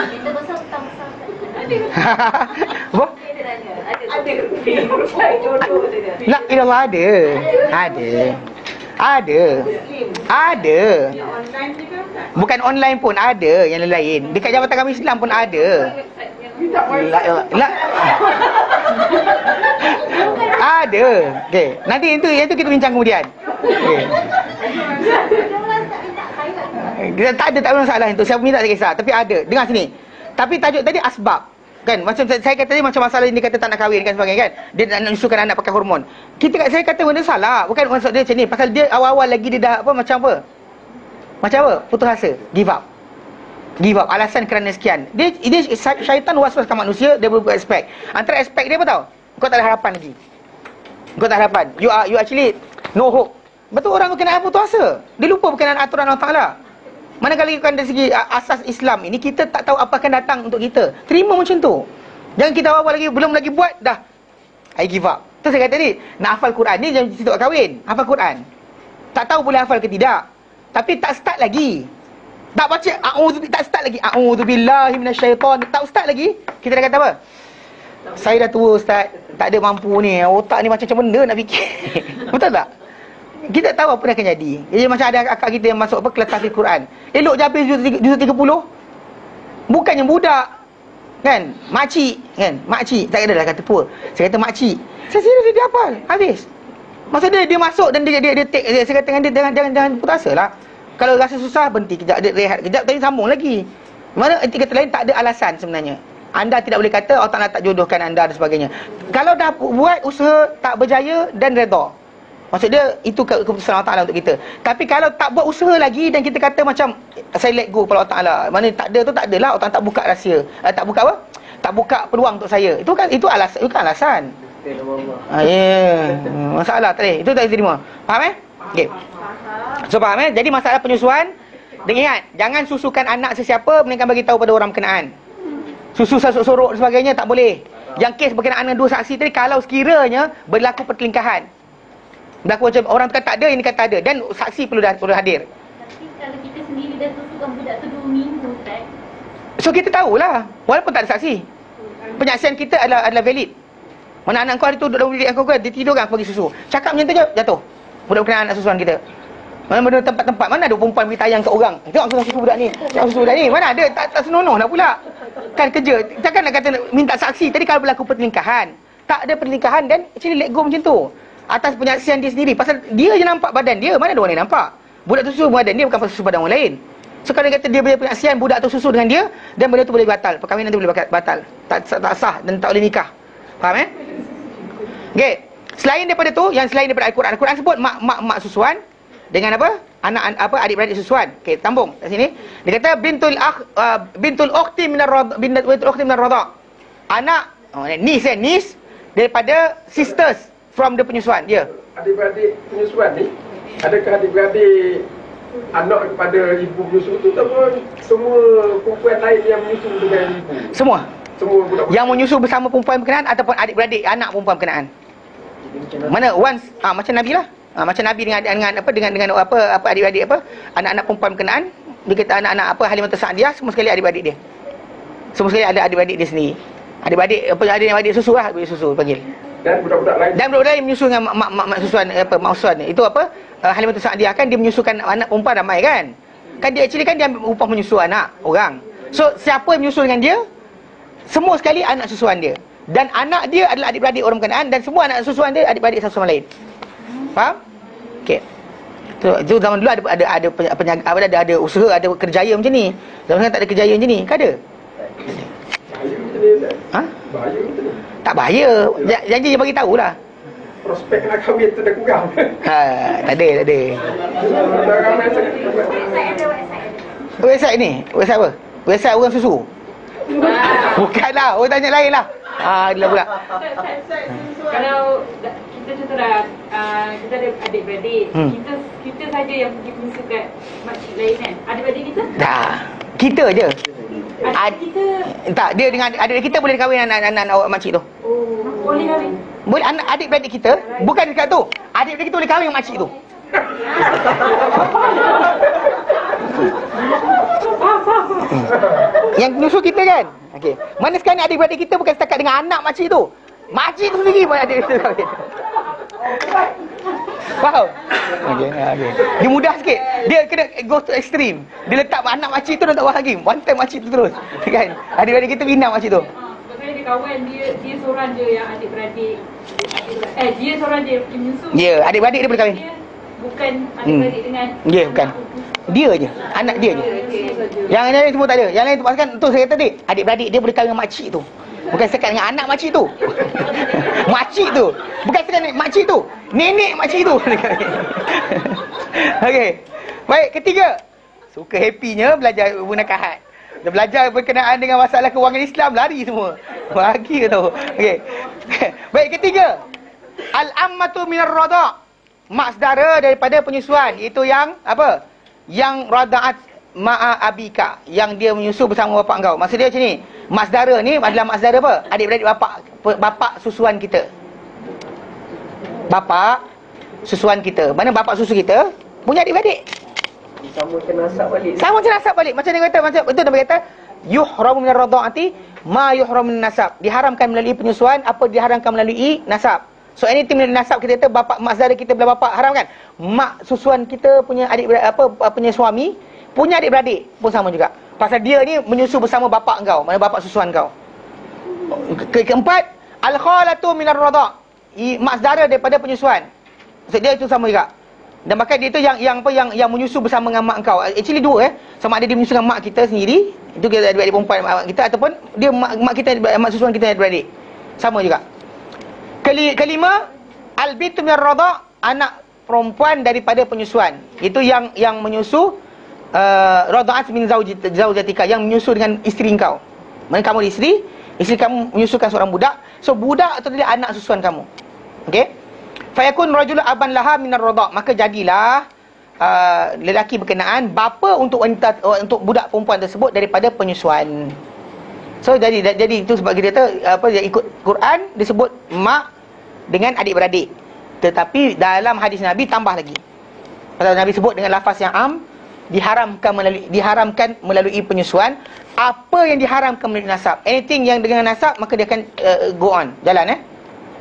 Kita besar hutang besar. Apa? Ada jodoh dia. La ilallah ada. Online ni kan tak? Bukan online pun ada yang lain. Dekat Jabatan Kami Islam pun ada. Ada. Okey, nanti itu kita bincang kemudian. Okey. Tak ada masalah itu. Saya minta tak kisah, tapi ada. Dengar sini. Tapi tajuk tadi asbab. Kan macam saya kata tadi, macam masalah ini kata tak nak kahwin kan sebagainya kan. Dia nak usulkan anak pakai hormon. Saya kata benda salah. Bukan maksud dia macam ni. Pasal dia awal-awal lagi dia dah macam apa? Putus asa, give up. Alasan kerana sekian. Dia syaitan waswaskan manusia. Dia berbuat aspek. Antara aspek dia apa tahu? Kau tak ada harapan lagi. You actually no hope. Betul, orang berkenaan putus asa. Dia lupa berkenaan aturan Allah Ta'ala. Manakala kan dari segi asas Islam ini, kita tak tahu apa akan datang untuk kita. Terima macam tu. Jangan kita awal lagi, belum lagi buat dah I give up. Tu saya kata ni, nak hafal Quran ni jangan cerita kahwin. Hafal Quran, tak tahu boleh hafal ke tidak, tapi tak start lagi. Tak baca tak start lagi a'udzubillahi minasyaitan, tak start lagi. Kita dah kata apa? Saya dah tua ustaz, tak ada mampu ni. Otak ni macam benda nak fikir. Betul tak? Kita tahu apa yang akan jadi. Jadi macam ada akak kita yang masuk kelas tahfiz Quran. Elok je habis juz 30. Bukannya budak. Kan? Makcik, kan? Makcik, tak ada lah kata tua. Saya kata makcik. Saya serius dia hafal. Habis. Masa dia masuk dan dia take. Saya kata dengan dia jangan putus asa lah. Kalau rasa susah berhenti kejap, dia rehat kejap, tadi sambung lagi. Mana kata lain tak ada alasan sebenarnya. Anda tidak boleh kata Allah Ta'ala tak jodohkan anda dan sebagainya. Kalau dah buat usaha tak berjaya dan redha, maksud dia itu keputusan Allah Ta'ala untuk kita. Tapi kalau tak buat usaha lagi dan kita kata macam saya let go kepada Allah Ta'ala, mana tak ada tu tak adalah, Allah Ta'ala tak buka rahsia, tak buka apa? Tak buka peluang untuk saya. Itu kan alasan. Masalah tak boleh. Itu tak diterima. Faham okey. So faham Jadi masalah penyusuan, ingat, jangan susukan anak sesiapa melainkan bagi tahu pada orang berkenaan. Susu sorok dan sebagainya tak boleh. Yang kes berkenaan dengan 2 saksi tadi, kalau sekiranya berlaku pertelingkahan, berlaku macam orang kata tak ada, ini kata ada, dan saksi perlu hadir. Tapi kalau kita sendiri dah susukan budak tu 2 minggu Ustaz, so kita tahulah, walaupun tak ada saksi, penyaksian kita adalah valid. Mana anak kau hari tu duduk bilik kau dia tidur kan, aku bagi susu. Cakap macam tu je, jatuh budak berkenaan anak susuan kita. Mana benda tempat-tempat, mana ada perempuan beri tayang kat orang, tengok aku susu budak ni, mana ada, tak senonoh nak pula. Kan kerja, takkan nak kata minta saksi. Tadi kalau berlaku pertelingkahan, tak ada pertelingkahan dan actually let go macam tu atas penyaksian dia sendiri. Pasal dia je nampak badan dia, mana ada orang lain nampak. Budak tu susu badan dia, bukan susu badan orang lain. So kalau dia kata dia boleh penyaksian budak tu susu dengan dia, dan benda tu boleh batal, perkahwinan tu boleh batal, tak sah dan tak boleh nikah. Faham okey. Selain daripada tu, yang selain daripada Al-Quran, Al-Quran sebut mak susuan dengan apa? Anak adik-beradik susuan. Okey, sambung kat sini. Dia kata bintul ukhti min ar-radha. Anak nis daripada sisters from the penyusuan. Ya. Adik-beradik penyusuan ni, adakah adik-beradik anak kepada ibu menyusu tu ataupun semua perempuan lain yang menyusu dengan ibu? Semua. Semua budak Yang menyusu bersama perempuan berkenaan ataupun adik-beradik anak perempuan berkenaan. Mana once macam Nabi lah. Macam Nabi dengan adik-beradik anak-anak perempuan berkenaan, dia kata anak-anak Halimah Sa'diyah semua sekali adik-beradik dia. Semua sekali ada adik-beradik dia sendiri. Adik-beradik susu lah, adik susu panggil. dan budak-budak lain. Dan budak-budak lain menyusu dengan mak susuan mak susuan ni. Itu Halimah Sa'diyah kan dia menyusukan anak perempuan ramai kan. Kan dia actually kan dia upah menyusu anak orang. So siapa yang menyusu dengan dia? Semua sekali anak susuan dia. Dan anak dia adalah adik-beradik orang berkenaan dan semua anak susuan dia adik-beradik satu sama lain. Faham? Okey. Itu zaman dulu ada usaha, ada kerjaya macam ni. Zaman sekarang tak ada kerjaya macam ni. Kan ada? Bahaya macam ni, Ustaz. Ha? Bahaya macam ni. Tak bahaya. Janji dia bagi tahulah. Prospek nak kahwin tu dah kurang. Tak ada. Dah ramai sangat. Website ni? Website apa? Website orang susu? Bukanlah, orang tanya lain lah. Dia pula. Kalau kita contohlah, kita ada adik-beradik, kita saja yang pergi menyusu kat makcik lain kan? Adik-beradik kita? Dah. Kita je. Adik kita? Tak, dia dengan adik kita boleh kahwin dengan anak awak makcik tu. Boleh kahwin? Boleh, adik-beradik kita, bukan dekat tu. Adik-beradik kita boleh kahwin dengan makcik tu. Yang nyusul kita kan. Okey. Mana sekarang ni adik-beradik kita bukan setakat dengan anak makcik tu. Makcik tu sendiri pun adik kita kahwin. Faham? Okey. Dia mudah sikit. Dia kena go to extreme. Dia letak anak makcik tu dan tak lagi. One time makcik tu terus. Kan? Adik-beradik kita pindah makcik tu. Maksudnya dia kawan, dia seorang je yang adik-beradik. Dia seorang je yang pergi menyusu. Ya, adik-beradik dia boleh kahwin. Dia bukan adik-beradik dengan Ya, bukan. Dia je. Anak dia je. Yang lain semua tak ada. Yang lain tu pasal tu saya kata tadi, adik-beradik dia boleh kahwin dengan makcik tu. Bukan sekat dengan anak makcik tu. Makcik tu. Bukan sekat dengan makcik tu. Nenek makcik tu. Okey. Baik, ketiga. Suka happynya belajar munakahat. Dia belajar berkenaan dengan masalah kewangan Islam, lari semua. Bahagia tau. Okey. Baik, ketiga. Al-ammatu minar rada'. Mak saudara daripada penyusuan. Itu yang apa? Yang rada'at ma'a abika, yang dia menyusu bersama bapak engkau. Maksud dia macam ni, mak saudara ni adalah mak saudara apa? Adik-beradik bapak susuan kita. Bapak susuan kita. Mana bapak susu kita punya adik-beradik. Sama kena nasab balik. Sama macam nasab balik. Macam dia kata, macam betul Nabi kata, yuhramu minar rada'ati ma yuhramu min nasab. Diharamkan melalui penyusuan apa diharamkan melalui nasab. So anything melalui nasab, kita kata bapak mak saudara kita belah bapak haram kan? Mak susuan kita punya adik-beradik punya suami punya adik-beradik pun sama juga. Pasal dia ni menyusu bersama bapak engkau, mana bapak susuan kau. Keempat, al-khalatu minar rada'. Mak saudara daripada penyusuan. Maksud dia itu sama juga. Dan bahkan dia tu yang menyusu bersama dengan mak engkau. Actually dua sama ada dia menyusu dengan mak kita sendiri, itu kita adik-beradik perempuan mak kita, ataupun dia mak kita, mak susuan kita adik-beradik. Sama juga. Kelima, al-bintu minar rada', anak perempuan daripada penyusuan. Itu yang menyusu rada'at min zaujatika, yang menyusu dengan isteri kau. Mana kamu isteri kamu menyusukan seorang budak. So budak itu dia anak susuan kamu. Okey? Fayakun rajulu aban laha minar rada', maka jadilah lelaki berkenaan bapa untuk wanita, untuk budak perempuan tersebut daripada penyusuan. So jadi itu sebab kita kata dia ikut Quran disebut mak dengan adik-beradik. Tetapi dalam hadis Nabi tambah lagi. Kalau Nabi sebut dengan lafaz yang am, diharamkan melalui penyusuan. Apa yang diharamkan melalui nasab, anything yang dengan nasab, maka dia akan go on, jalan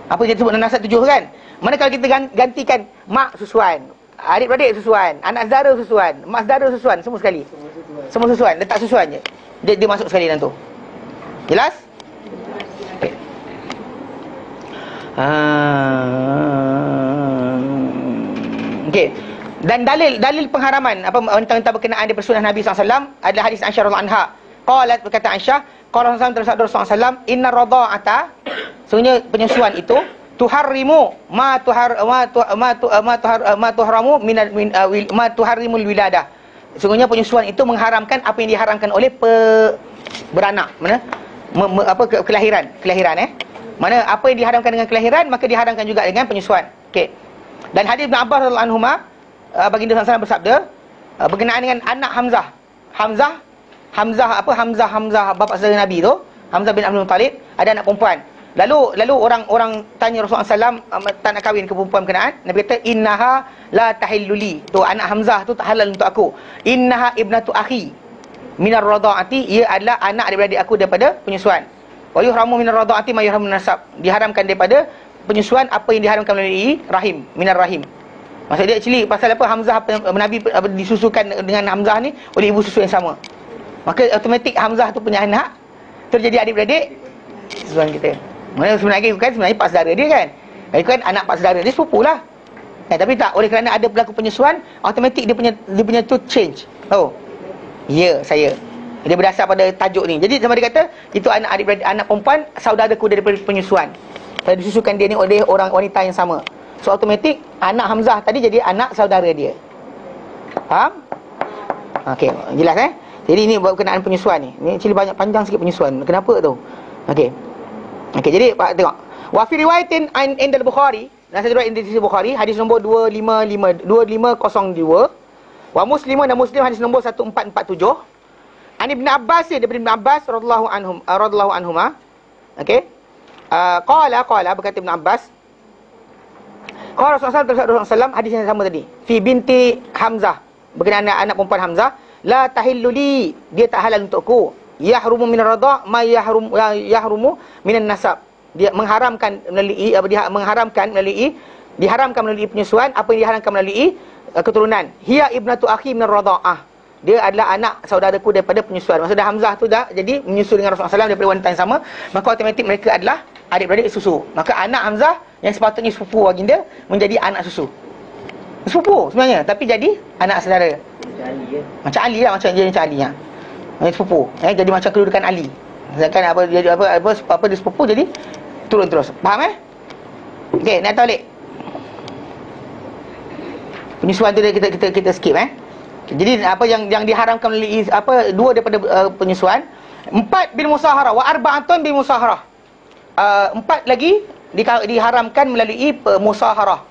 Apa yang disebut dengan nasab 7 kan. Mana kalau kita gantikan mak susuan, adik-beradik susuan, anak saudara susuan, mak saudara susuan, semua sekali. Semua susuan, letak susuan je. Dia masuk sekali dalam tu. Jelas? Okey. Okey. Dan dalil pengharaman wanita-wanita berkenaan di persunnah Nabi SAW adalah hadis Aisyah radhiyallahu anha. Qalat, berkata Aisyah, qala Rasulullah SAW, inna radha'ata, sesungguhnya penyusuan itu tuharrimu ma tuharamu ma tuharrimul wiladah. Sesungguhnya penyusuan itu mengharamkan apa yang diharamkan oleh beranak, mana kelahiran. Mana apa yang diharamkan dengan kelahiran, maka diharamkan juga dengan penyusuan. Okey. Dan hadis Ibn Abbas radhiyallahu anhuma, baginda SAW bersabda berkenaan dengan anak Hamzah bapa saudara Nabi tu, Hamzah bin Abdul Muttalib, ada anak perempuan. Lalu orang tanya Rasulullah SAW, tak nak kahwin ke perempuan berkenaan. Nabi kata, innaha la tahilluli. Tu anak Hamzah tu tak halal untuk aku. Innaha ibnatu akhi minar radha'ati, ia adalah anak daripada adik aku daripada penyusuan. Wa yuhramu minar radha'ati ma yuhramu nasab, diharamkan daripada penyusuan apa yang diharamkan melalui rahim, minar rahim. Maksud dia actually pasal apa Hamzah Nabi disusukan dengan Hamzah ni oleh ibu susu yang sama. Maka automatik Hamzah tu punya anak terjadi adik-beradik susuan kita. Maksudnya sebenarnya pak saudara dia kan. Itu kan anak pak saudara dia, sepupu lah. Tapi tak, oleh kerana ada berlaku penyusuan, automatik dia punya tu change. Oh. Ya, saya. Dia berdasar pada tajuk ni. Jadi sama dia kata, itu anak perempuan saudaraku daripada penyusuan. Kalau disusukan dia ni oleh orang wanita yang sama. So automatik anak Hamzah tadi jadi anak saudara dia. Faham? Okey, jelas Jadi ini berkenaan penyusuan ni. Ni actually banyak panjang sikit penyusuan. Kenapa tu? Okey. Jadi Pak tengok. Wa fi riwayatin inda al-Bukhari, dan saya riwayat di Bukhari, hadis nombor 2502. Wa Muslim dan Muslim hadis nombor 1447. An Ibn Abbas, daripada Ibn Abbas radhiyallahu anhuma. Okey. Qala berkata Ibn Abbas, qala Rasulullah SAW, hadis yang sama tadi. Fi binti Hamzah, berkenaan anak perempuan Hamzah, la tahilluli, dia tak halal untukku. Yahrumu minar radha' ma yahrumu minan nasab. Dia mengharamkan melalui penyusuan apa yang diharamkan melalui keturunan. Hiya ibnatu akhi minar radha'ah. Dia adalah anak saudaraku daripada penyusuan. Maksudnya Hamzah tu dah jadi menyusu dengan Rasulullah SAW daripada wanita yang sama, maka automatik mereka adalah adik-beradik susu. Maka anak Hamzah yang sepatutnya sepupu baginda menjadi anak susu. Sepupu sebenarnya, tapi jadi anak saudara. Macam Ali lah, macam Ali lah. Sepupu, jadi macam kedudukan Ali. Sedangkan apa dia sepupu jadi turun terus. Faham Okey, nak tahu balik. Penyusuan tu kita skip Jadi apa yang diharamkan melalui dua daripada penyusuan, 4 bil musaharah wa arba'atun bil musaharah. 4 lagi diharamkan melalui musaharah.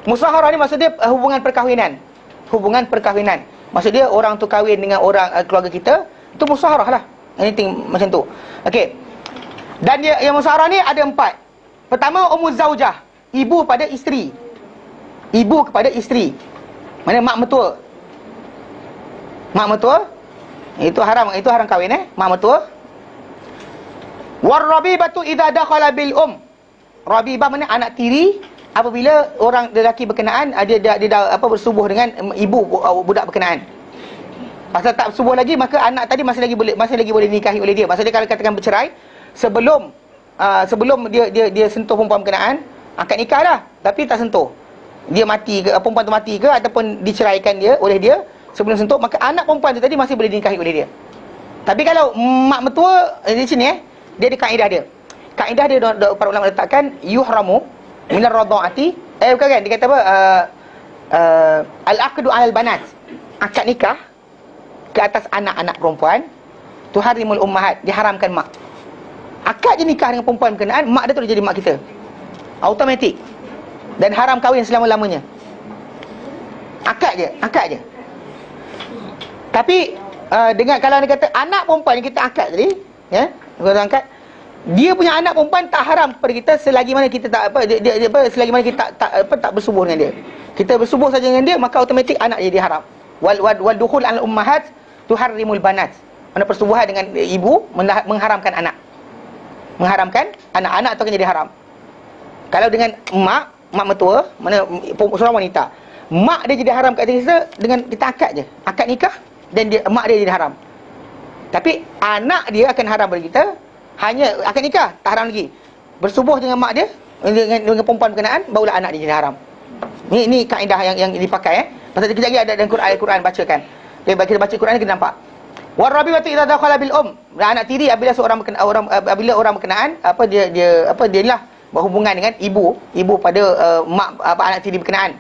Musaharah ni maksud dia hubungan perkahwinan. Maksud dia orang tu kahwin dengan orang keluarga kita, itu musaharah lah. Anything macam tu. Okey. Dan yang musaharah ni ada 4. Pertama, ummu zaujah, ibu pada isteri. Ibu kepada isteri. Mana mak mertua. Mak mertua itu haram kahwin mak mertua. War rabibatu idza dakhala bil Rabibah mana anak tiri apabila orang lelaki berkenaan dia bersubuh dengan ibu budak berkenaan. Pasal tak bersubuh lagi, maka anak tadi masih lagi boleh dinikahi oleh dia. Maksudnya kalau katakan bercerai sebelum dia sentuh perempuan berkenaan, akad nikah dah tapi tak sentuh. Dia mati ke, perempuan tu mati ke, ataupun diceraikan dia oleh dia sebelum sentuh, maka anak perempuan tu tadi masih boleh dinikahi oleh dia. Tapi kalau mak mertua di sini dia ada kaedah dia. Kaedah dia para ulama letakkan yuhramu minar radha'ati. Bukan kan? Dia kata apa? Al-aqdu 'alal banat. Akad nikah ke atas anak-anak perempuan, tuharimul ummahat, diharamkan mak. Akad je nikah dengan perempuan berkenaan, mak dia tu jadi mak kita. Automatik. Dan haram kahwin selama-lamanya. Akad je. Tapi dengan kalau dia kata anak perempuan yang kita akad tadi, kita angkat, dia punya anak perempuan tak haram kepada kita selagi mana kita tak selagi mana kita tak bersubuh dengan dia. Kita bersubuh saja dengan dia, maka automatik anak dia diharam. Wal dukhul al ummahat tuharrimul banat. Mana persubuhan dengan ibu mengharamkan anak. Anak-anak tu akan jadi haram. Kalau dengan mak mertua, mana seorang wanita, mak dia jadi haram kat kita dengan kita akad je. Akad nikah dan mak dia jadi haram. Tapi anak dia akan haram bagi kita hanya akad nikah, tak haram lagi. Bersubuh dengan mak dia dengan perempuan berkenaan, barulah anak dia jadi haram. Ini kaedah yang dipakai Pasal sekejap lagi ada dalam Al-Quran bacakan. Okay, kita baca Quran kita nampak. Warabibatu idza dakhala bil anak tiri apabila orang berkenaan dia lah berhubungan dengan ibu pada mak anak tiri berkenaan.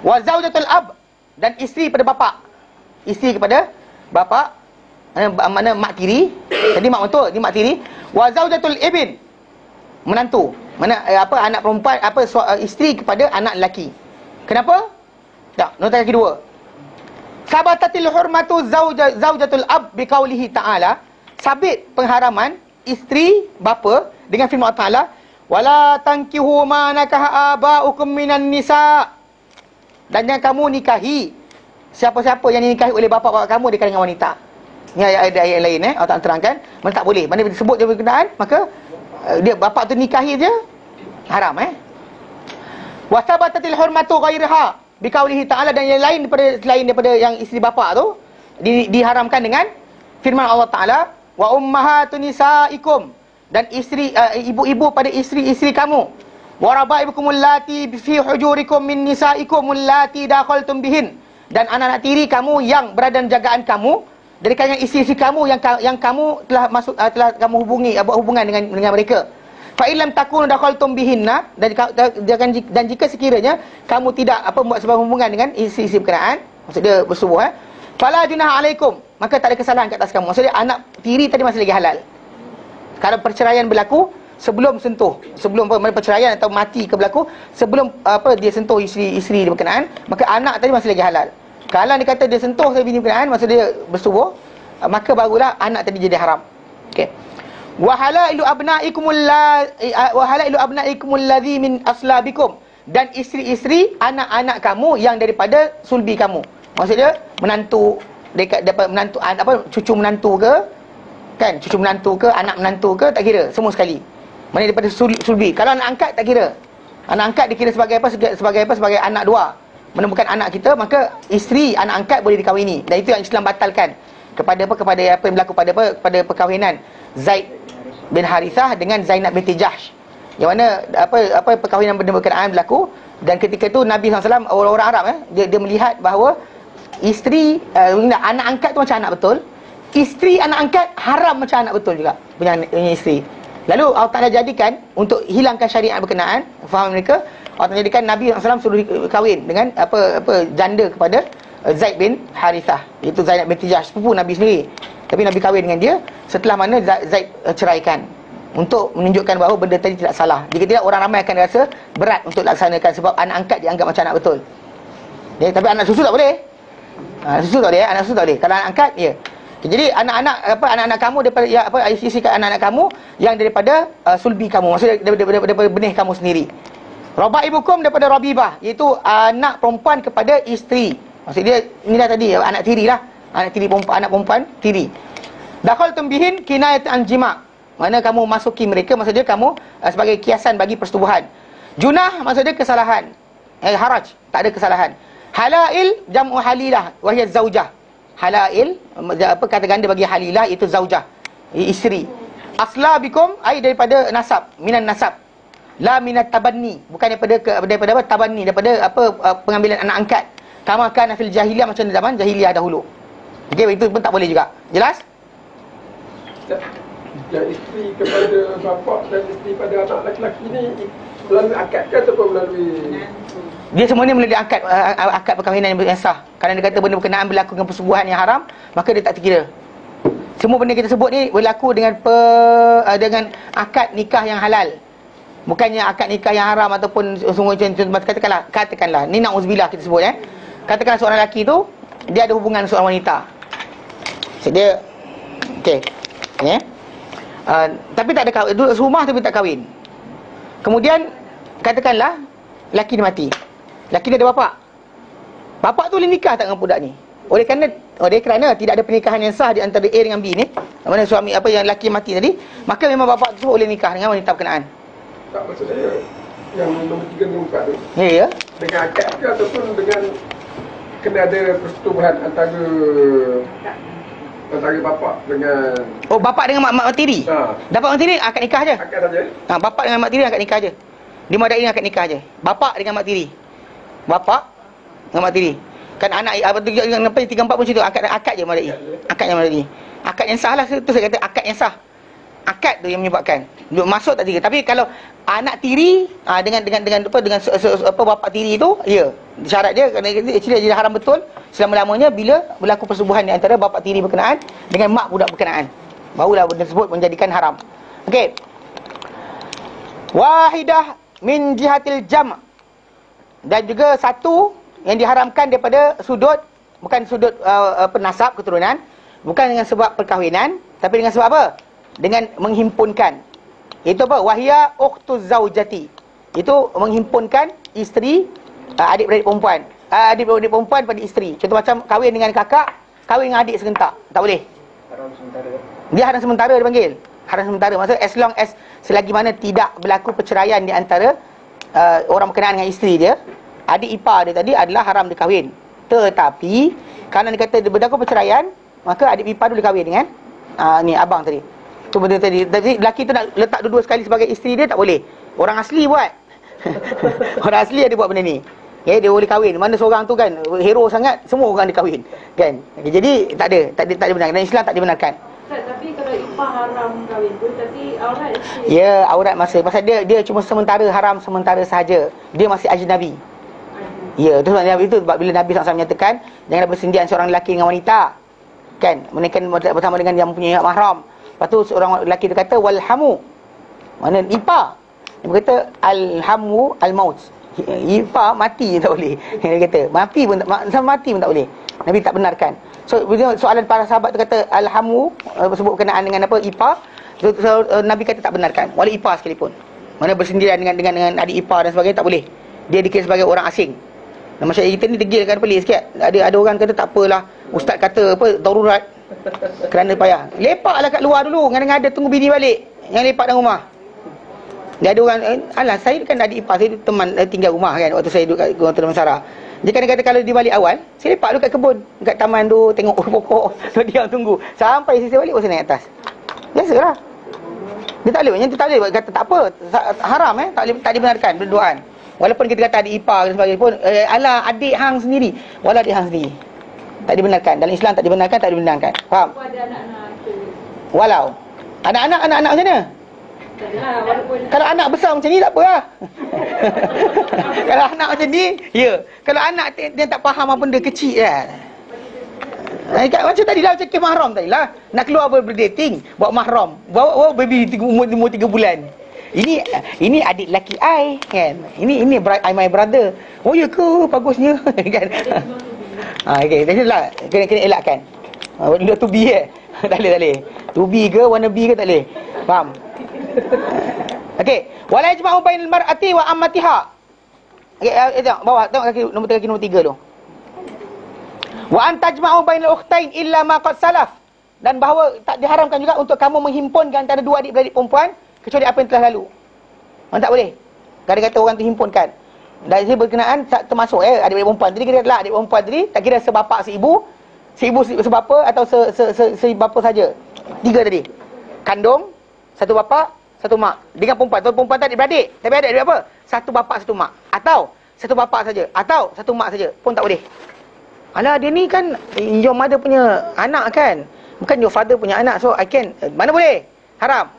Wa zaujatul ab, dan isteri pada bapa. Isteri kepada bapa, mana mak tiri, tadi mak mentua, ni mak tiri. Wa zaujatul ibn, menantu. Mana anak perempuan, isteri kepada anak lelaki. Kenapa? Tak, nota kaki 2. Sabatatil hurmatu zaujatul ab biqaulihi ta'ala. Sabit pengharaman isteri bapa dengan firman Allah Ta'ala, wala tankihu ma nakaha aba'ukum minan nisa. Dan jangan kamu nikahi siapa-siapa yang dinikahi oleh bapa-bapa kamu di kalangan wanita. Ini ayat-ayat lain Allah Ta'ala terangkan, mana tak boleh. Mana disebut dia berkenaan, maka dia bapa tu nikahi dia haram. Wa sabatatil hurmatu ghairaha biqaulihi ta'ala. Dan yang lain selain daripada yang isteri bapa tu diharamkan dengan firman Allah Ta'ala, wa ummahatun nisaikum. Dan isteri ibu-ibu pada isteri-isteri kamu. Wa rabaibukumul lati fi hujurikum min nisaikum allati dakhaltum bihin. Dan anak-anak tiri kamu yang berada dalam jagaan kamu dari kalangan isteri-isteri kamu yang kamu telah kamu hubungi, buat hubungan dengan mereka. Fa illam takunu dakhaltum bihinna. Dan jika sekiranya kamu tidak buat sebab hubungan dengan isteri-isteri berkenaan, maksud dia bersubuh, fala junaha alaikum, maka tak ada kesalahan kat atas kamu. Maksudnya anak tiri tadi masih lagi halal. Kalau perceraian berlaku sebelum perceraian atau mati ke berlaku sebelum dia sentuh isteri dia berkenaan, maka anak tadi masih lagi halal. Kalau dia kata dia sentuh bini berkenaan, maksud dia bersubuh, maka barulah anak tadi jadi haram. Okey. Wa halailu abnaikumul ladzi min aslabikum. Dan isteri-isteri anak-anak kamu yang daripada sulbi kamu. Maksud dia menantu, dapat menantu cucu menantu ke, kan, cucu menantu ke, anak menantu ke, tak kira, semua sekali. Mana daripada sulbi. Kalau anak angkat tak kira. Anak angkat dikira sebagai sebagai anak dua. Mana bukan anak kita, maka isteri anak angkat boleh dikahwini. Dan itu yang Islam batalkan kepada apa yang berlaku pada perkahwinan Zaid bin Harithah dengan Zainab binti Jahsh. Yang mana perkahwinan berkenaan berlaku, dan ketika itu Nabi SAW, orang-orang Arab dia melihat bahawa isteri anak angkat tu macam anak betul, isteri anak angkat haram macam anak betul juga punya isteri. Lalu Allah Ta'ala jadikan untuk hilangkan syariat berkenaan, faham mereka, Allah Ta'ala jadikan Nabi SAW suruh kahwin dengan janda kepada Zaid bin Harithah, iaitu Zainab binti Jahsh, sepupu Nabi sendiri. Tapi Nabi kahwin dengan dia setelah mana Zaid ceraikan, untuk menunjukkan bahawa benda tadi tidak salah. Jika tidak, orang ramai akan rasa berat untuk laksanakan, sebab anak angkat dianggap macam anak betul. Tapi anak susu tak boleh. Anak susu tak boleh. Kalau anak angkat, ya. Jadi anak-anak kamu daripada isi anak-anak kamu yang daripada sulbi kamu, maksudnya daripada benih kamu sendiri. Rabaibukum daripada Rabibah, iaitu anak perempuan kepada isteri. Maksud dia inilah tadi anak tiri lah. Anak tiri perempuan, anak perempuan tiri. Dakhaltum bihin kinayatan jima'. Mana kamu masuki mereka, maksud dia kamu sebagai kiasan bagi persetubuhan. Junah maksud dia kesalahan. Haraj, tak ada kesalahan. Halail jam'u halilah wa hiya zaujah. Halail kata ganda bagi halilah, itu zaujah, isteri. Aslabikum ai daripada nasab, minan nasab. La minat tabanni, bukan daripada tabanni, daripada pengambilan anak angkat. Kama kana fil jahiliyah, macam zaman jahiliyah dahulu. Okey, itu pun tak boleh juga. Jelas? Yang isteri kepada bapa dan isteri pada anak lelaki ni melalui akad ke ataupun melalui dia semuanya melalui akad perkahwinan yang sah. Kalau dia kata benda berkenaan berlaku dengan persetubuhan yang haram, maka dia tak terkira. Semua benda kita sebut ni berlaku dengan akad nikah yang halal. Bukannya akad nikah yang haram ataupun semua katakanlah ni na'uzubillah kita sebut katakanlah seorang lelaki tu dia ada hubungan dengan seorang wanita. So, dia okey. Tapi tak ada kahwin, duduk serumah tapi tak kahwin. Kemudian katakanlah lelaki dia mati. Lelaki dia ada bapak. Bapak tu boleh nikah tak dengan budak ni? Oleh kerana tidak ada pernikahan yang sah di antara A dengan B ni, mana suami yang lelaki mati tadi, maka memang bapak tu boleh nikah dengan wanita berkenaan. Tak, maksud saya yang nombor 3 dan nombor 4 tu. Ya. Dengan akad ke ataupun dengan kena ada persetubuhan antara bapak dengan bapak dengan mak tiri. Dapat mak tiri akad nikah je. Akad saja. Bapak dengan mak tiri akad nikah je. Di Madain akad nikah je. Bapak dengan mak tiri. Bapak dengan mak tiri. Kan anak yang 3 4 pun situ akad je Madain. Akad yang Madain. Akad yang sah lah, tu saya kata akad yang sah. Akad tu yang menyebabkan masuk tak tiga. Tapi kalau anak tiri dengan bapak tiri tu, ya, syarat dia actually jadi haram betul selama-lamanya bila berlaku persetubuhan di antara bapak tiri berkenaan dengan mak budak berkenaan. Barulah benda tersebut menjadikan haram. Okey. Wahidah min jihatil jam'. Dan juga satu yang diharamkan daripada sudut, bukan sudut penasab keturunan, bukan dengan sebab perkahwinan, tapi dengan sebab apa? Dengan menghimpunkan. Itu apa? Wahia ukhtuz zaujati. Itu menghimpunkan isteri, adik-beradik perempuan. Adik-beradik perempuan pada isteri. Contoh macam kahwin dengan kakak, kahwin dengan adik serentak. Tak boleh. Haram sementara. Dia haram sementara dia panggil. Haram sementara. Maksudnya as long as selagi mana tidak berlaku perceraian di antara orang berkenaan dengan isteri dia, adik ipar dia tadi adalah haram dikahwin. Tetapi kalau dia kata dia berlaku perceraian, maka adik ipar tu dikahwin dengan ni abang tadi. Tu benda tadi. Tapi lelaki tu nak letak dua-dua sekali sebagai isteri dia tak boleh. Orang asli buat. Orang asli ada buat benda ni. Okay, dia boleh kahwin. Mana seorang tu kan hero sangat, semua orang dia kahwin. Kan? Okay, jadi tak ada benar. Dan Islam tak dibenarkan. Tapi kalau ipar haram kahwin tu, tapi aurat Ya, aurat masa. Pasal dia cuma sementara haram, sementara sahaja. Dia masih ajnabi. Ya, itu sebab bila Nabi SAW menyatakan jangan bersendian seorang lelaki dengan wanita. Kan? Menaikkan bersama dengan yang mempunyai hak mahram. Lepas tu seorang lelaki dia kata walhamu. Mana ipar? Dia berkata alhamu almaut. Ipar mati tak boleh. Dia kata mati pun tak boleh. Nabi tak benarkan. So soalan para sahabat tu kata alhamu sebut berkenaan dengan apa ipar. So, Nabi kata tak benarkan. Walau ipar sekalipun. Mana bersendirian dengan adik ipar dan sebagainya tak boleh. Dia dikira sebagai orang asing. Dan masyarakat kita ni degil kan pelik sikit. Ada orang kata tak apalah. Ustaz kata apa darurat kerana payah. Lepaklah kat luar dulu. Ngada-ngada tunggu bini balik. Yang lepak dalam rumah. Dia ada orang, alah saya kan adik ipar, saya teman tinggal rumah kan waktu saya duduk kat Gunung Damansara. Dia kata kalau dia balik awal, saya lepak duduk kat kebun, kat taman tu, tengok pokok, tu diam tunggu. Sampai saya balik, saya naik atas. Biasalah. Dia tak boleh, tak boleh kata tak apa, haram tak dibenarkan berduaan. Walaupun kita kata adik ipar dan sebagainya pun, alah adik hang sendiri, walau adik hang sendiri. Tak dibenarkan, dalam Islam tak dibenarkan. Faham? ada anak-anak tu. Walau anak-anak macam mana? Kalau anak besar macam ni tak apa lah. Kalau anak macam ni, ya. Kalau anak dia tak faham apa benda kecil kan. Macam tadilah, macam kes mahram tadilah. Nak keluar berdating, bawa mahram, bawa baby umur 3 bulan. Ini adik lelaki I kan. Ini my brother. Oh ya ke? Bagusnya kan. Okey, itulah kena elakkan. Benda to be tak boleh. To be ke wannabe ke tak boleh. Faham? Okey, wala yajma'u bainal mar'ati wa ammatiha. Okey, tengok bawah, tengok kaki nombor 3 tu. Wa an tajma'u bainal ukhtain illa ma qad salaf. Dan bahawa tak diharamkan juga untuk kamu menghimpunkan antara dua adik-beradik perempuan kecuali apa yang telah lalu. Tak boleh. Kadang kata orang tu himpunkan. Dan ini berkenaan termasuk adik-beradik perempuan. Jadi kira adik perempuan tadi tak kira sebapa seibu, sebapa atau sebapa saja. 3 tadi. Kandung, satu bapa, satu mak. Dengan perempuan. Atau perempuan tak adik-beradik. Tapi adik apa? Satu bapa, satu mak. Atau satu bapa saja. Atau satu mak saja. Pun tak boleh. Alah, dia ni kan your mother punya anak kan. Bukan your father punya anak. So I can. Mana boleh? Haram.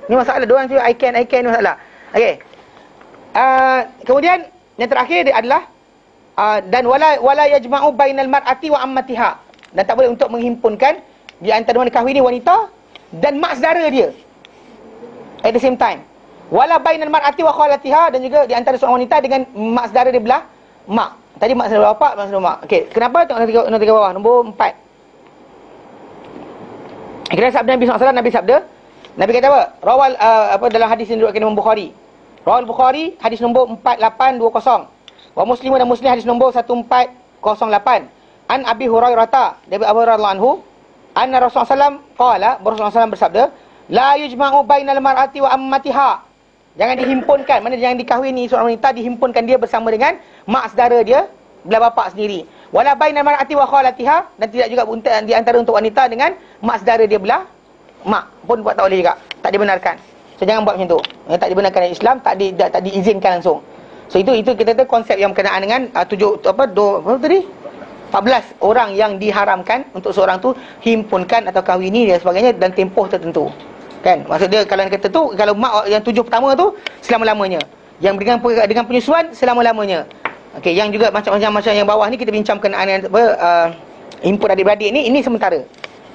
Ni masalah. Diorang tu I can ni masalah. Okey. Kemudian yang terakhir dia adalah dan wala yajma'u bainal mar'ati wa ammatiha. Dan tak boleh untuk menghimpunkan di antara mana kahwini wanita dan mak saudara dia. At the same time. Wala bainal mar'ati wa khalatiha, dan juga di antara seorang wanita dengan mak saudara dia belah mak. Tadi mak saudara bapa, mak saudara mak. Okey, kenapa tengok nombor 3 bawah, nombor 4. Kira sabda Nabi SAW, Nabi sabda, Nabi kata apa? Rawal dalam hadis yang diriwayatkan Imam Bukhari. Rawal Bukhari hadis nombor 4820. Wa Muslim dan Muslim hadis nombor 1408. An Abi Hurairah dari Abu Hurairah anhu, anna Rasulullah SAW qala, Rasulullah SAW bersabda, la yujma'u bainal mar'ati wa ammatiha. Jangan dihimpunkan, mana jangan dikahwini seorang wanita dihimpunkan dia bersama dengan mak saudara dia belah bapa sendiri. Wala bainal mar'ati wa khalatiha, dan tidak juga di antara untuk wanita dengan mak saudara dia belah mak pun buat tak boleh juga. Tak dibenarkan. So jangan buat macam tu. Tak dibenarkan dalam Islam, tak diizinkan langsung. So itu kita kata konsep yang berkenaan dengan 14 orang yang diharamkan untuk seorang tu himpunkan atau kahwini dan sebagainya dan tempoh tertentu. Kan? Maksud dia kalau kata tu, kalau mak yang 7 pertama tu selama-lamanya. Yang dengan penyusuan selama-lamanya. Okey, yang juga macam yang bawah ni kita bincang berkenaan dengan himpun adik-beradik ni, ini sementara.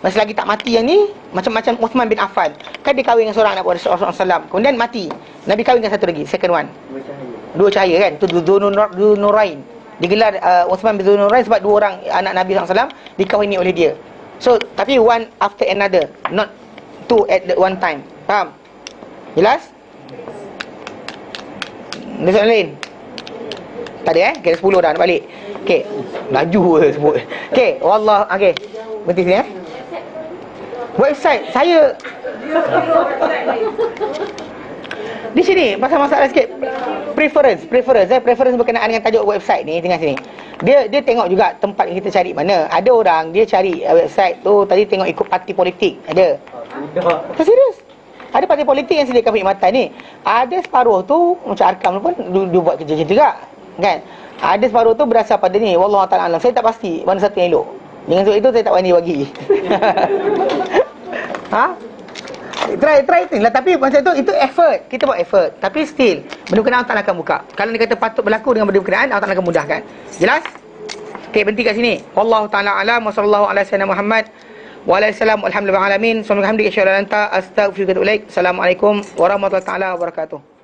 Masih lagi tak mati yang ni, macam-macam Uthman bin Affan. Kan dia kahwin dengan seorang anak Rasulullah SAW, kemudian mati. Nabi kahwin dengan satu lagi, second one. Dua cahaya kan, tu Dzunurain. Digelar Uthman bin Dzunurain sebab dua orang anak Nabi SAW dikahwini oleh dia. So, tapi one after another, not two at the one time. Faham? Jelas? Ada soalan lain? Tak ada Kira 10 dah nak balik. Okey, laju sebut. Okey, wallah, okey. Berhenti sini Website saya di sini pasal masalah sikit preference berkenaan dengan tajuk website ni tengah sini. Dia tengok juga tempat yang kita cari mana. Ada orang dia cari website tu tadi tengok ikut parti politik. Ada. Tak serius. Ada parti politik yang sediakan perkhidmatan ni. Ada separuh tu macam Arkam pun dia buat kerja macam tu juga. Kan? Ada separuh tu berasal pada ni. Wallahu ta'ala alam. Saya tak pasti mana satu yang elok. Dengan sebab itu saya tak berani bagi. Ha? Try tu lah. Tapi masa tu itu effort. Kita buat effort. Tapi still benda berkenaan Allah Ta'ala akan buka. Kalau dia kata patut berlaku dengan benda berkenaan, Allah Ta'ala akan mudahkan. Jelas? Okey, berhenti kat sini. Wallahu ta'ala alam wa sallallahu ala sayyidina Muhammad wa ala salam alhamdulillah alamin. Subhanallah hamdika asyhadu an la ilaha illa anta astaghfiruka wa atubu ilaik. Assalamualaikum warahmatullahi taala wabarakatuh.